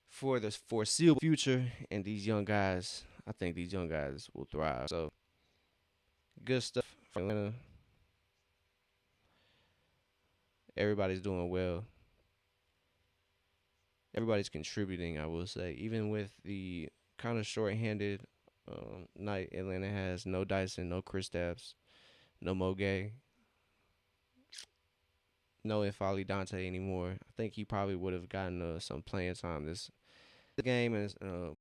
for the foreseeable future. And these young guys, I think these young guys will thrive. So good stuff for Atlanta. Everybody's doing well. Everybody's contributing. I will say, even with the kind of short-handed night Atlanta has, no Dyson, no Kristaps, no Mo Gay, no Infali Dante anymore. I think he probably would have gotten some playing time this game, and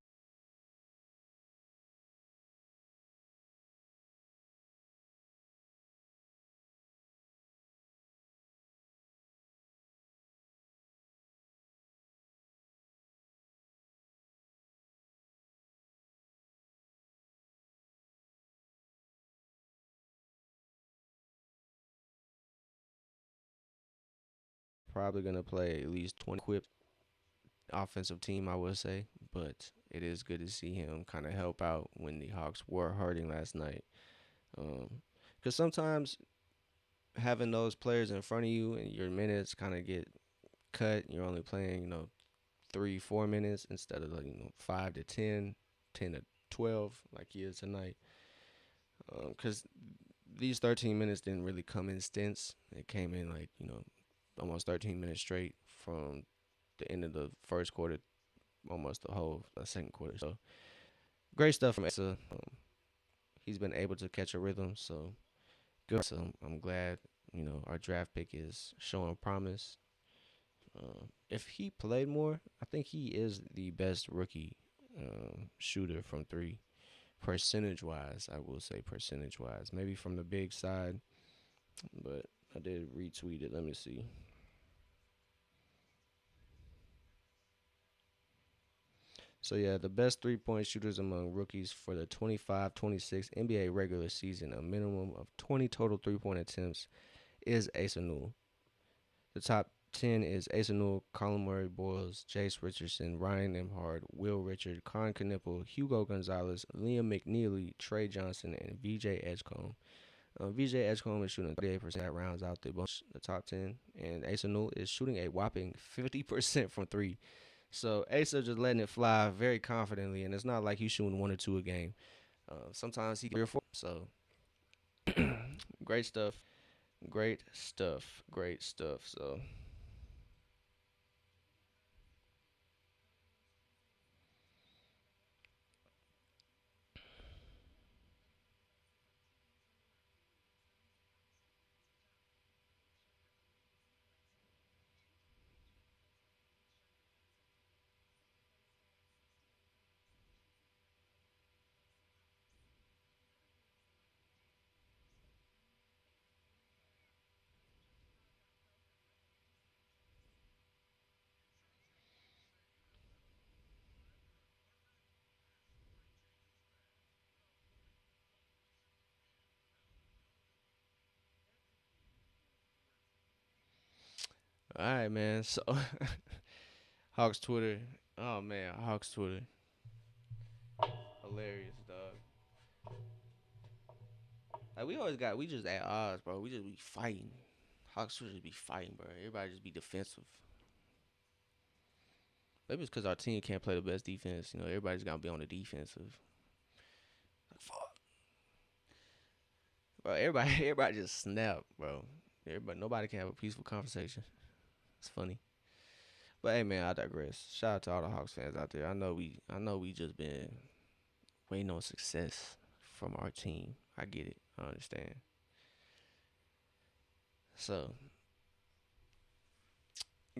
probably gonna play at least 20 equipped offensive team, I would say. But it is good to see him kind of help out when the Hawks were hurting last night. Because sometimes having those players in front of you and your minutes kind of get cut. You're only playing, 3, 4 minutes instead of 5 to 10, 10 to 12 like he is tonight. Because these 13 minutes didn't really come in stints. It came in like almost 13 minutes straight from the end of the first quarter, almost the whole second quarter. So great stuff from Asa. He's been able to catch a rhythm, so good. So I'm glad our draft pick is showing promise. If he played more, I think he is the best rookie shooter from three, percentage wise. I will say percentage wise, maybe from the big side, but I did retweet it. Let me see. So yeah, the best 3-point shooters among rookies for the 25-26 NBA regular season, a minimum of 20 total 3-point attempts, is Asa Newell. The top 10 is Asa Newell, Colin Murray Boyles, Jace Richardson, Ryan Nembhard, Will Richard, Con Knipple, Hugo Gonzalez, Liam McNeely, Trey Johnson, and VJ Edgecombe. VJ Edgecombe is shooting 38%. That rounds out the top 10. And Asa Newell is shooting a whopping 50% from three. So Asa just letting it fly very confidently, and it's not like he's shooting 1 or 2 a game. Sometimes he 3 or 4. So great stuff. Great stuff. Great stuff. So all right, man. So Hawks Twitter. Oh man, Hawks Twitter. Hilarious, dog. Like we just at odds, bro. We just be fighting. Hawks Twitter just be fighting, bro. Everybody just be defensive. Maybe it's because our team can't play the best defense. Everybody's gotta be on the defensive. Like fuck, bro. Everybody, everybody just snap, bro. Everybody, nobody can have a peaceful conversation. It's funny. But hey, man, I digress. Shout out to all the Hawks fans out there. I know we just been waiting on success from our team. I get it. I understand. So,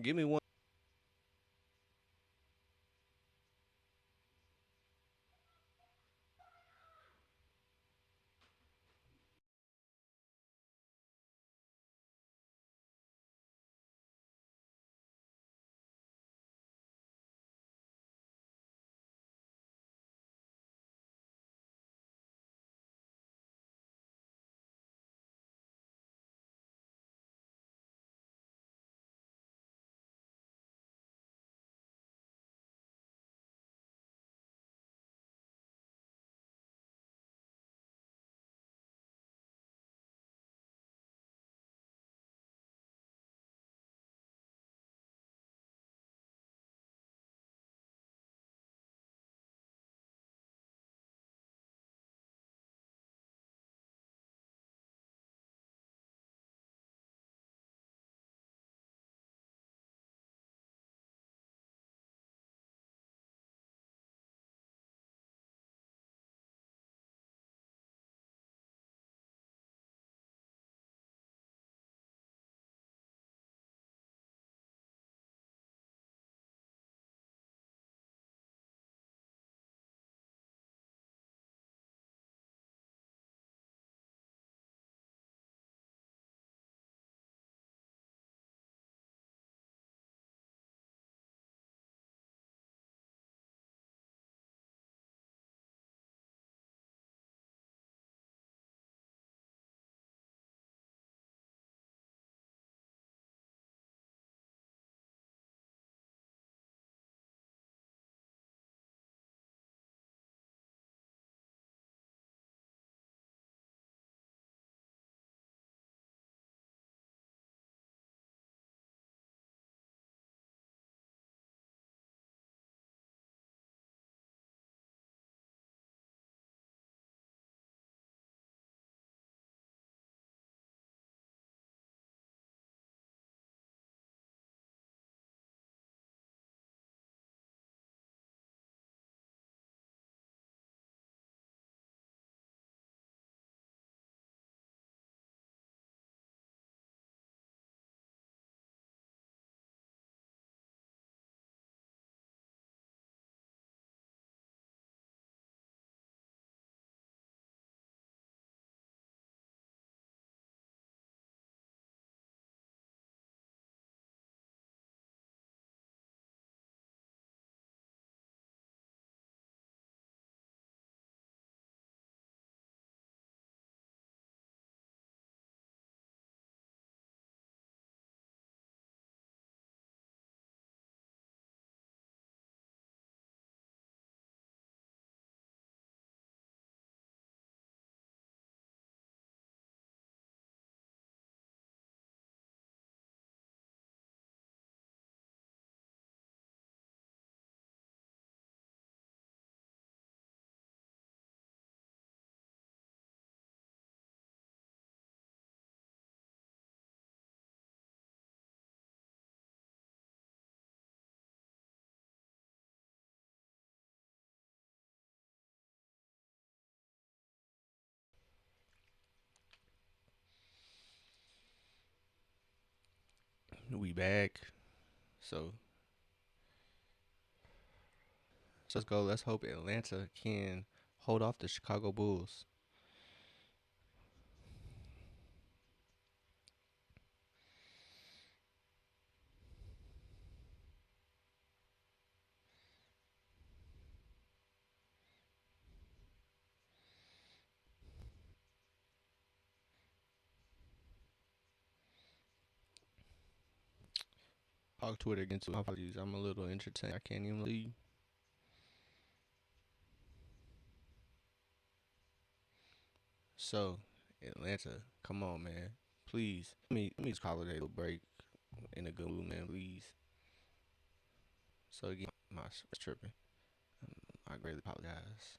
give me one. We back. So, let's go. Let's hope Atlanta can hold off the Chicago Bulls. Talk Twitter again too. My apologies. I'm a little entertained. I can't even leave. So, Atlanta, come on, man. Please. Let me just call it a little break in a good mood, man. Please. So, again, my tripping. I greatly apologize.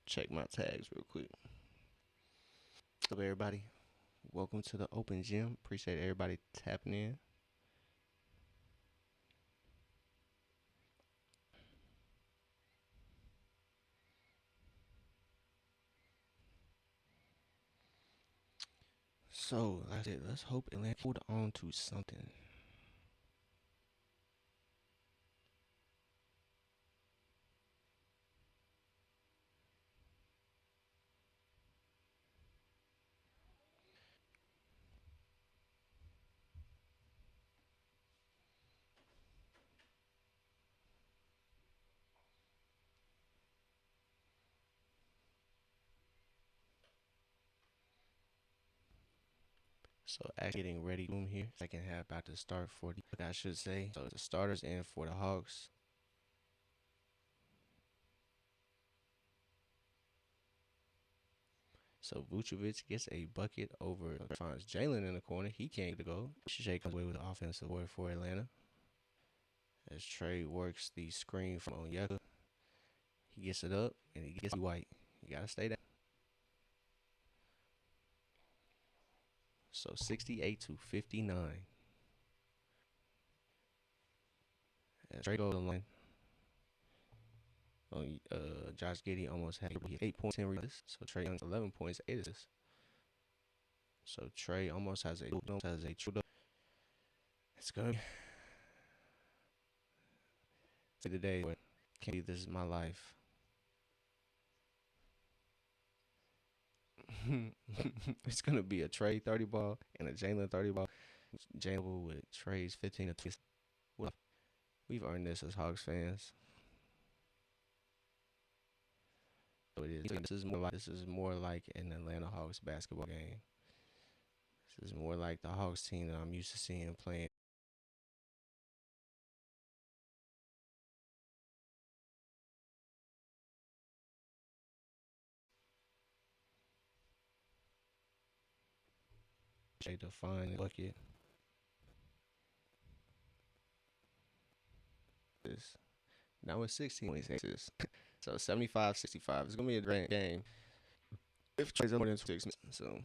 Check my tags real quick. What's up, everybody? Welcome to the open gym. Appreciate everybody tapping in. So, like I said, let's hope Atlanta hold on to something. So actually getting ready room here. Second half about to start for the I should say. So the starters and for the Hawks. So Vucevic gets a bucket over finds Jalen in the corner. He can't get the goal. Shea comes away with the offensive board for Atlanta. As Trey works the screen from Onyeka. He gets it up and he gets White. You gotta stay down. So 68 to 59. As Trey goes the line. Josh Giddey almost had 8 points in rebounds. So Trey Young's 11 points, 8 assists. So Trey almost has a true. It's gonna be today. Can't be. This is my life. It's gonna be a Trey 30 ball and a Jalen 30 ball. Jalen with Trey's 15 to 20. We've earned this as Hawks fans. So it is. This is more like an Atlanta Hawks basketball game. This is more like the Hawks team that I'm used to seeing playing. Jay define the bucket. This now it's 16 points. So 75-65. It's gonna be a great game. If Trey's up more than 6 minutes, so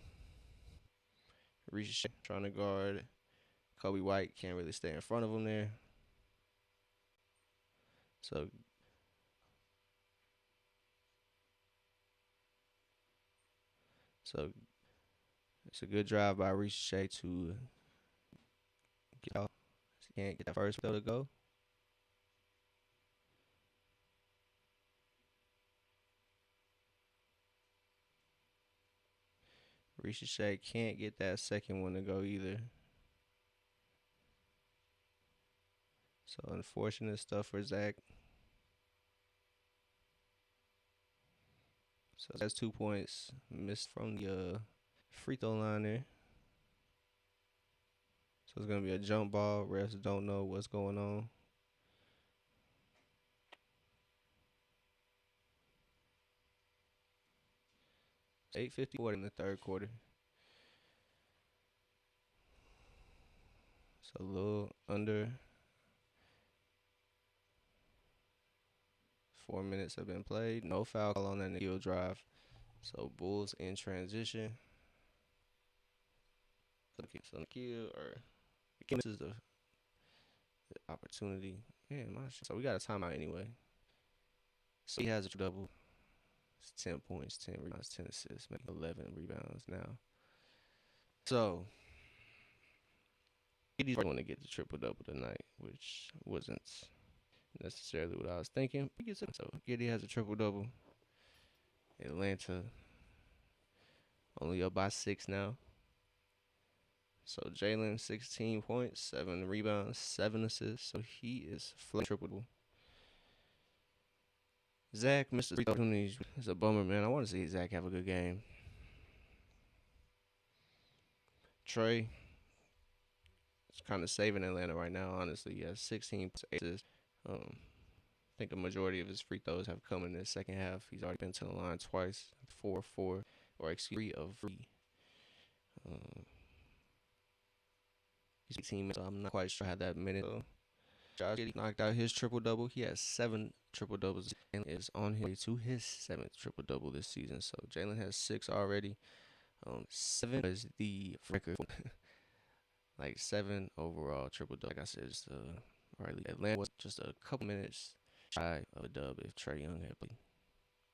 Reese trying to guard Kobe White can't really stay in front of him there. So so it's a good drive by Reese to get out. He can't get that first though to go. Reese can't get that second one to go either. So unfortunate stuff for Zach. So that's 2 points missed from the free throw line there. So it's gonna be a jump ball. Refs don't know what's going on. 8:54 in the third quarter. So a little under 4 minutes have been played. No foul call on that Neal drive. So Bulls in transition. So Nikhil or again, this is the opportunity. Man, so we got a timeout anyway. So he has a double. It's 10 points, 10 rebounds, 10 assists, maybe 11 rebounds now. So he's going to get the triple double tonight, which wasn't necessarily what I was thinking. So Giddey has a triple double. Atlanta only up by 6 now. So Jalen 16 points, 7 rebounds, 7 assists. So he is flat triple double. Zach missed the opportunities. It's a bummer, man. I want to see Zach have a good game. Trey is kind of saving Atlanta right now, honestly. He has 16 assists. I think a majority of his free throws have come in the second half. He's already been to the line twice, 4-4, or excuse me, 3 of 3. He's a team, so I'm not quite sure how that minute. Josh Giddey knocked out his triple double. He has 7 triple doubles and is on his way to his 7th triple double this season. So Jalen has 6 already. 7 is the record. Like 7 overall triple double. Like I said, just right. Atlanta was just a couple minutes shy of a dub if Trae Young had played.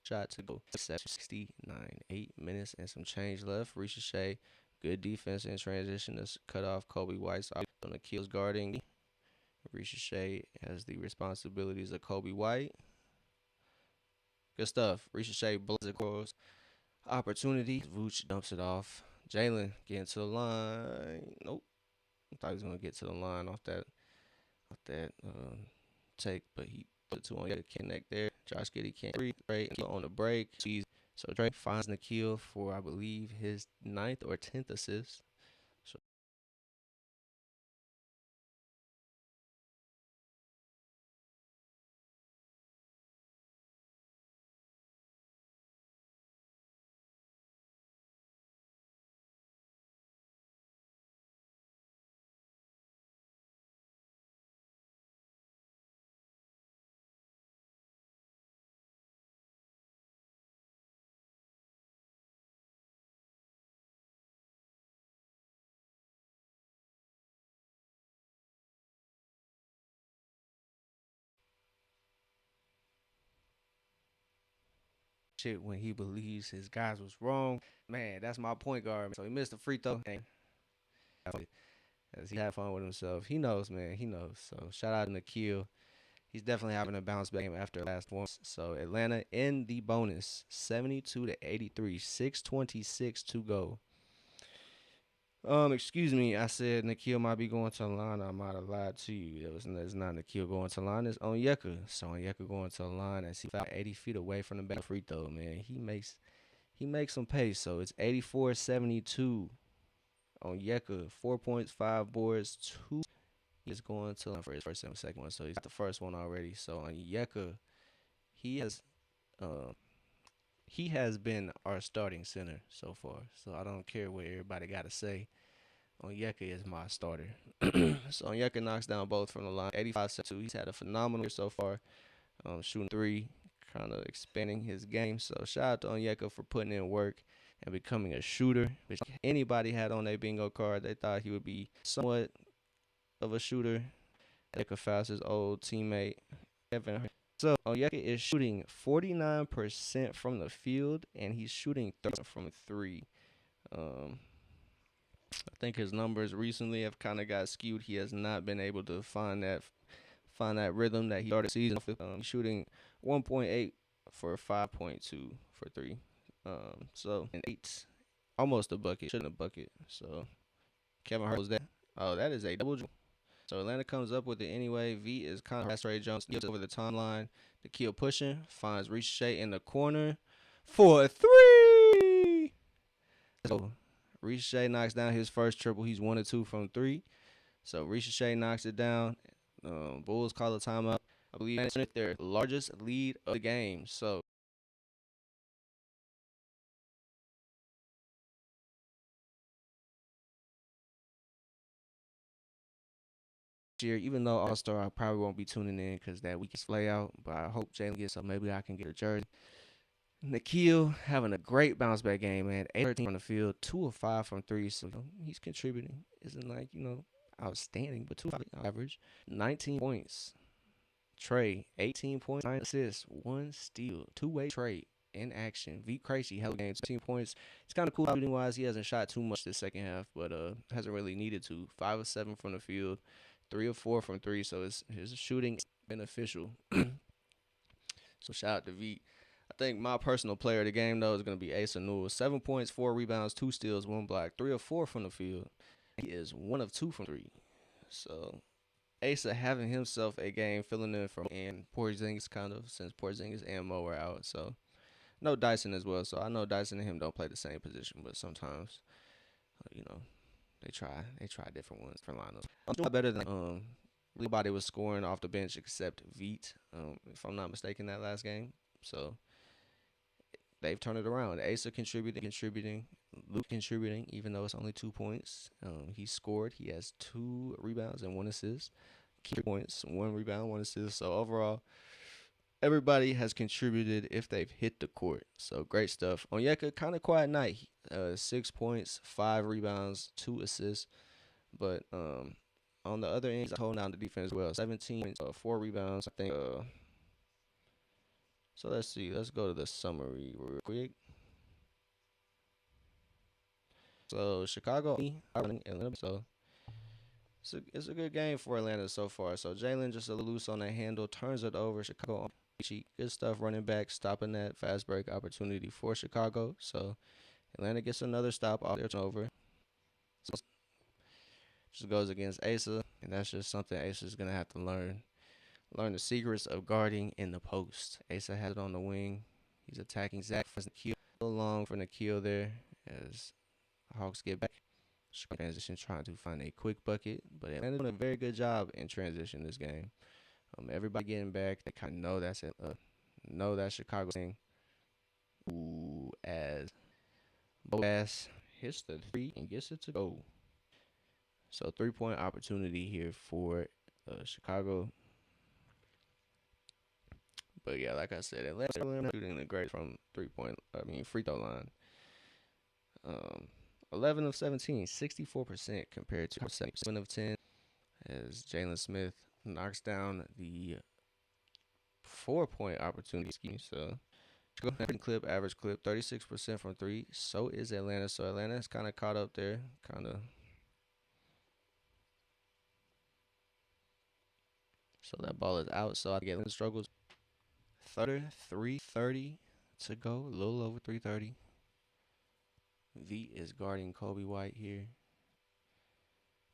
Shot to go 69, 8 minutes and some change left. Ricochet, good defense in transition to cut off Kobe White's on the kills guarding. Ricochet has the responsibilities of Kobe White. Good stuff. Ricochet blows across. Opportunity. Vooch dumps it off. Jalen getting to the line. Nope. I thought he was gonna get to the line off that take, but he put it to on the connect there. Josh Giddey can't read right on the break. So Drake finds Nikhil for I believe his 9th or 10th assist. So shit when he believes his guys was wrong. Man, that's my point guard. So he missed the free throw. As he had fun with himself. He knows, man. He knows. So shout out to Nikhil. He's definitely having a bounce back game after last one. So Atlanta in the bonus, 72 to 83, 6:26 to go. Excuse me. I said Nikhil might be going to the line. I might have lied to you. It's not Nikhil going to the line. It's Onyeka. So Onyeka going to the line as he found 80 feet away from the back free throw. Man, he makes some pace. So it's 84-72. Onyeka 4 points, 5 boards, 2. He's going to the line for his first and second one. So he's got the first one already. So Onyeka, he has uh, he has been our starting center so far. So I don't care what everybody got to say. Onyeka is my starter. So Onyeka knocks down both from the line. 85-72. He's had a phenomenal year so far. Shooting 3, kind of expanding his game. So shout out to Onyeka for putting in work and becoming a shooter, which anybody had on their bingo card. They thought he would be somewhat of a shooter. Onyeka fouls his old teammate Kevin. So Onyeka is shooting 49% from the field, and he's shooting 30% from 3. I think his numbers recently have kind of got skewed. He has not been able to find that rhythm that he started the season with. He's shooting 1.8 for 5.2 for 3. So an 8, almost a bucket, shouldn't a bucket. So Kevin Hurt was that. Oh, that is a double. So Atlanta comes up with it anyway. V is kind of Ray Jones gets over the timeline. The kill pushing finds Ricochet in the corner for a 3. So Ricochet knocks down his first triple. He's 1 or 2 from 3. So Ricochet knocks it down. Bulls call a timeout. I believe it's their largest lead of the game. So year, even though All Star, I probably won't be tuning in because that week is play out. But I hope Jalen gets so maybe I can get a jersey. Nikhil having a great bounce back game, man. 8 13 on the field, 2 of 5 from three, so he's contributing. Isn't like outstanding, but 2 average. 19 points. Trey, 18 points, 9 assists, 1 steal, two-way trade in action. V Crazy, hell game, 16 points. It's kind of cool shooting wise. He hasn't shot too much this second half, but hasn't really needed to. 5 of 7 from the field, 3 of 4 from three, so his shooting is beneficial. So shout out to V. I think my personal player of the game though is gonna be Asa Newell. 7 points, 4 rebounds, 2 steals, 1 block, 3 of 4 from the field. He is 1 of 2 from three. So Asa having himself a game filling in from and Porzingis kind of since Porzingis and Mo are out. So no Dyson as well. So I know Dyson and him don't play the same position, but sometimes they try different ones for lineups. I'm doing better than everybody was scoring off the bench except Veet, if I'm not mistaken, that last game. So they've turned it around. Asa contributing, Luke contributing, even though it's only 2 points. He scored. He has 2 rebounds and 1 assist. 3 points, 1 rebound, 1 assist. So overall, everybody has contributed if they've hit the court. So great stuff. Onyeka, kind of quiet night. 6 points, 5 rebounds, 2 assists. But on the other end, he's holding down the defense well. 17 points, 4 rebounds. I think. So let's see. Let's go to the summary real quick. So Chicago, Atlanta. So it's a good game for Atlanta so far. So Jalen just a loose on the handle, turns it over. Chicago cheat, good stuff. Running back, stopping that fast break opportunity for Chicago. So Atlanta gets another stop off their turnover. So just goes against Asa, and that's just something Asa is gonna have to learn. Learn the secrets of guarding in the post. Asa has it on the wing. He's attacking Zach for Nikhil. A little long for Nikhil there as Hawks get back. Transition trying to find a quick bucket, but Atlanta doing a very good job in transition this game. Everybody getting back. They kind of know that's it. Know that Chicago thing. Ooh, as Boaz hits the three and gets it to go. So 3-point opportunity here for Chicago. But yeah, like I said, Atlanta shooting the great from free throw line. 11 of 17, 64% compared to 7 of 10 as Jalen Smith knocks down the 4-point opportunity. So average clip, 36% from three. So is Atlanta. So Atlanta's kind of caught up there. So that ball is out. So I get Atlanta struggles. 3:30 to go. A little over 3:30. V is guarding Kobe White here.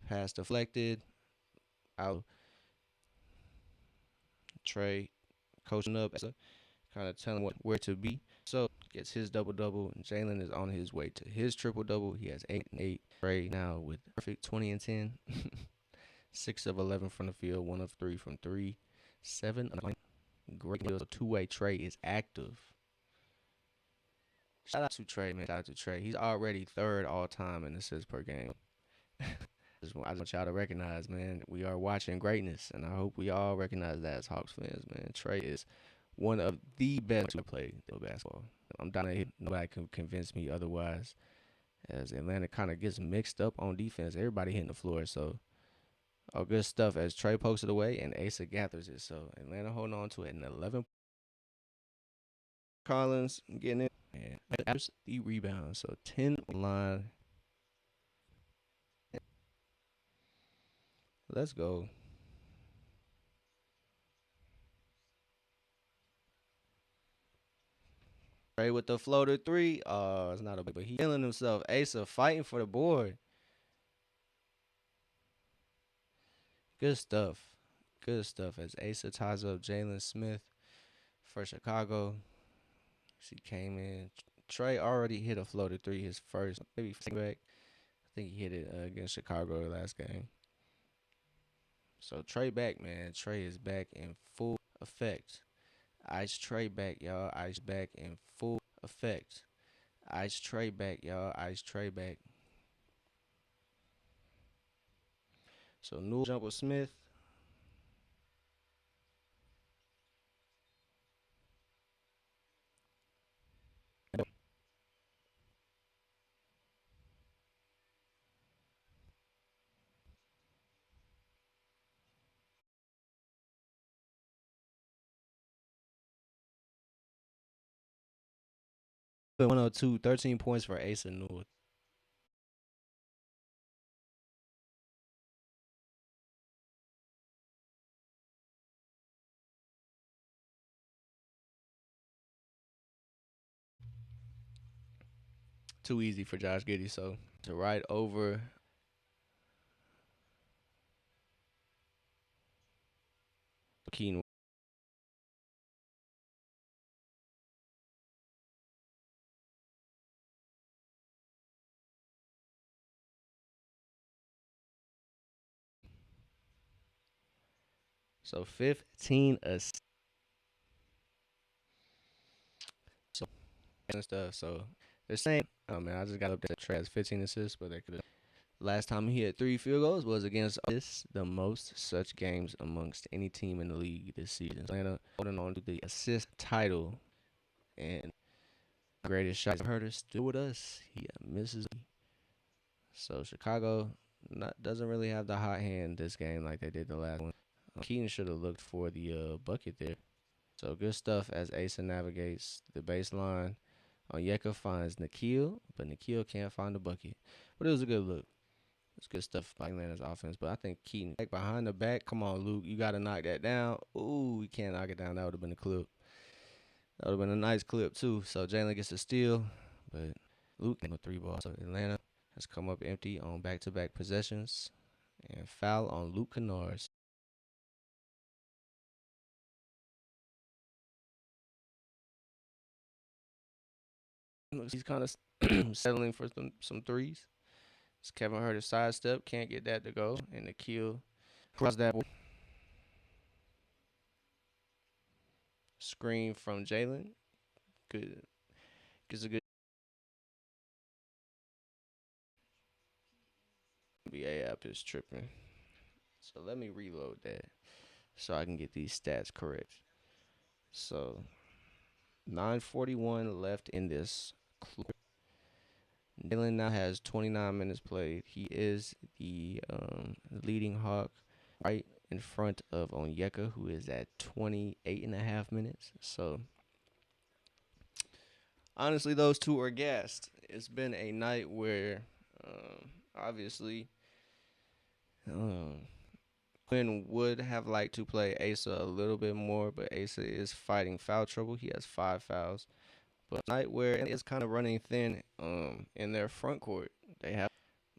Pass deflected. Out. Trey coaching up, kind of telling where to be. So gets his double-double. Jalen is on his way to his triple-double. He has 8 and 8. Trey now with perfect 20 and 10. 6 of 11 from the field. 1 of 3 from three. 7 of 9. Great deal. Two-way Trey is active. Shout out to Trey, man. Shout out to Trey. He's already 3rd all time in assists per game. I just want y'all to recognize, man, we are watching greatness, and I hope we all recognize that as Hawks fans, man. Trey is one of the best to play basketball. I'm down here. Nobody can convince me otherwise. As Atlanta kind of gets mixed up on defense, everybody hitting the floor. So all good stuff as Trey pokes it away and Asa gathers it. So Atlanta holding on to it in 11. Collins getting it. And there's the rebound. So 10 line. Let's go. Trey with the floater 3. Oh, it's not a big, but he's killing himself. Asa fighting for the board. Good stuff. Good stuff as Asa ties up Jalen Smith for Chicago. She came in. Trey already hit a floater 3 his first, maybe back. I think he hit it against Chicago the last game. So Trey back, man. Trey is back in full effect. Ice Trey back, y'all. Ice back in full effect. Ice Trey back, y'all. Ice Trey back. So Newell jumper Smith. 102, 13 points for Asa North. Too easy for Josh Giddey. So to right over Keaton. So 15 assists. So and stuff. So they're saying, oh man, I just got up there. Trey has 15 assists, but they could have. Last time he hit 3 field goals was against this, the most such games amongst any team in the league this season. Atlanta holding on to the assist title and greatest shot. I've heard is still with us. He misses. So Chicago doesn't really have the hot hand this game like they did the last one. Keaton should have looked for the bucket there. So good stuff as Asa navigates the baseline. Onyeka finds Nikhil, but Nikhil can't find the bucket. But it was a good look. It's good stuff by Atlanta's offense. But I think Keaton back behind the back. Come on, Luke. You got to knock that down. Ooh, you can't knock it down. That would have been a clip. That would have been a nice clip, too. So Jalen gets a steal. But Luke with 3 balls. So Atlanta has come up empty on back-to-back possessions. And foul on Luke Kennard. He's kind of settling for some threes. It's Kevin Huerter sidestep. Can't get that to go. And the kill cross that screen from Jalen. Good. Gets a good NBA app is tripping. So let me reload that so I can get these stats correct. So 9:41 left in this clip. Jalen now has 29 minutes played. He is the leading Hawk right in front of Onyeka, who is at 28 and a half minutes. So honestly, those two are gassed. It's been a night where obviously um, Quinn would have liked to play Asa a little bit more, but Asa is fighting foul trouble. He has 5 fouls. But night where it's kind of running thin in their front court. They have,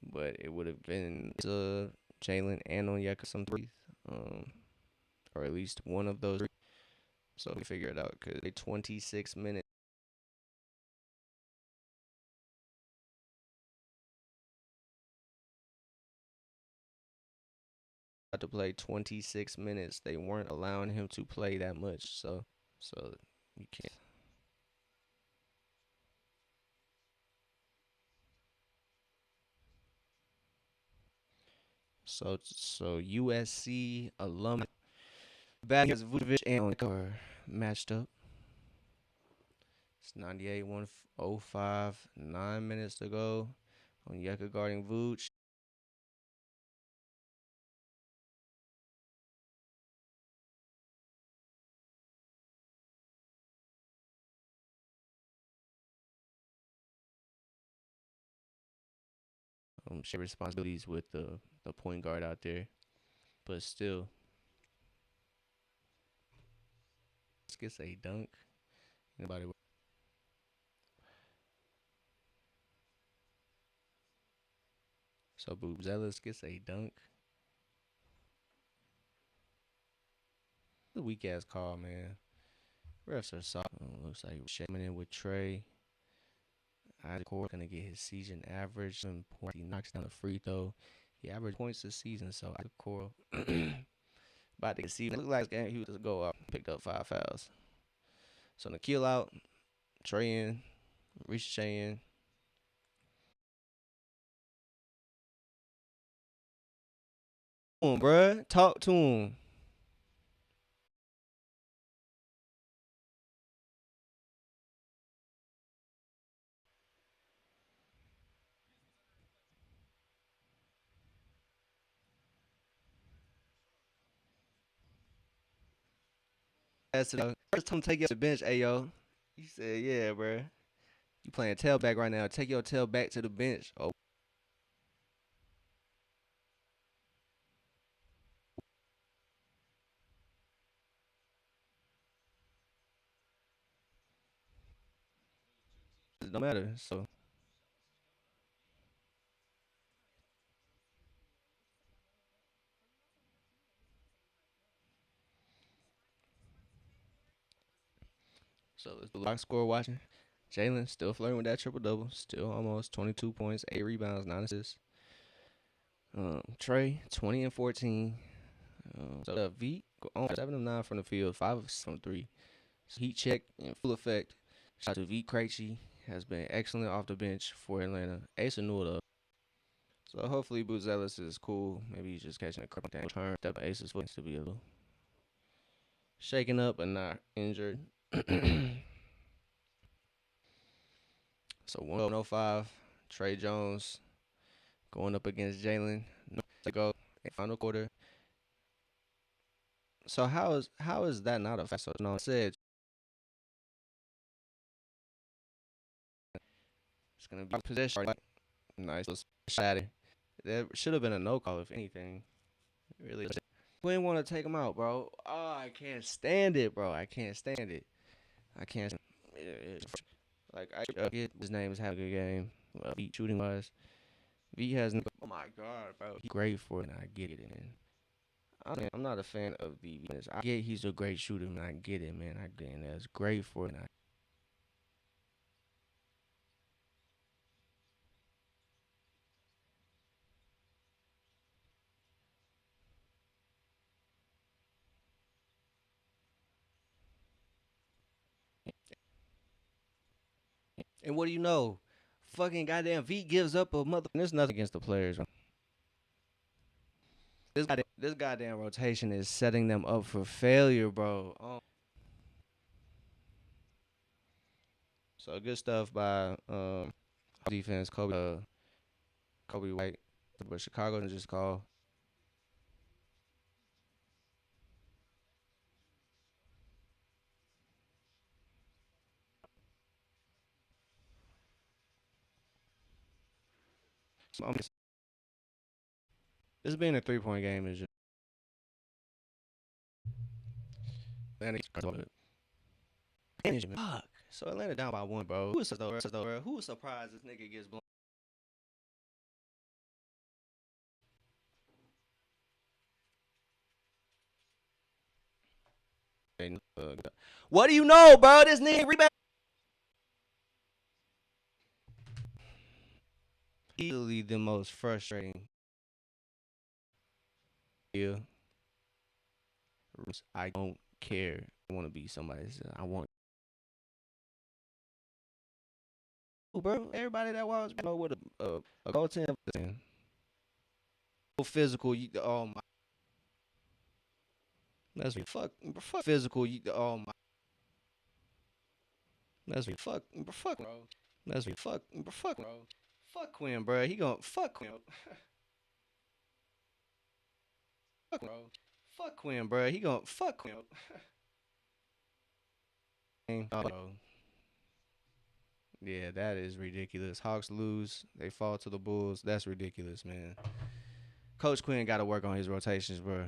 but it would have been Jalen and Onyeka some threes, or at least one of those. So we figure it out because 26 minutes to play 26 minutes. They weren't allowing him to play that much. So you can't. So USC alum back as Vucevic and are matched up. It's 98-105, 9 minutes to go. Onyeka guarding Vooch. Share responsibilities with the point guard out there, but still, gets a dunk. Anybody? So Zealous gets a dunk. The weak ass call, man. Refs are soft. Looks like coming in with Trey. Isaac gonna get his season average. And point. He knocks down a free throw. He averaged points this season, so Isaac Core about to get season. Looked like he was just go up, picked up 5 fouls. So Nikhil out, Trey in, Ricochet in. Come on, bruh. Talk to him. First time take you off the bench, Ayo. He said, yeah, bruh. You playing tailback right now. Take your tail back to the bench. Oh, it don't matter. So it's the box score watching. Jalen still flirting with that triple double. Still almost 22 points, 8 rebounds, 9 assists. Trey 20 and 14. So V on 7 of 9 from the field, 5 of 6 from 3. Heat check in full effect. Shout out to V Krejci. Has been excellent off the bench for Atlanta. Ace of Newell up. So hopefully Boots Ellis is cool. Maybe he's just catching a couple things. Turn step Ace's foot to be a little shaken up and not injured. So 105. Trey Jones going up against Jalen. No to go in final quarter. So how is that not a fact? So no, said it's gonna be possession. Nice little shatter. That should have been a no call if anything. Really. We didn't want to take him out, bro. Oh, I can't stand it, bro. I can't stand it. I can't. Like I get his name is having a good game. Beat shooting wise. V has. Oh my god, bro. He's great for it, and I get it, man. I'm not a fan of V. I get he's a great shooter, and I get it, man. I get it. And that's great for it. And what do you know? Fucking goddamn V gives up a mother. There's nothing against the players. This goddamn rotation is setting them up for failure, bro. So good stuff by defense, Kobe White, but Chicago just call. This being a 3-point game is just Atlanta. Fuck. So Atlanta down by 1, bro. Who was surprised this nigga gets blown? What do you know, bro? This nigga rebound. Easily the most frustrating. Yeah. I don't care. I want to be somebody. I want. Bro, everybody that was with a goaltender, physical. Oh my, fuck physical. Oh my, fuck, bro. Bro. Fuck Quinn, bro. He gon' fuck Quinn. Bro. Fuck Quinn, bro. He gon' fuck Quinn. Oh, yeah, that is ridiculous. Hawks lose. They fall to the Bulls. That's ridiculous, man. Coach Quinn got to work on his rotations, bro.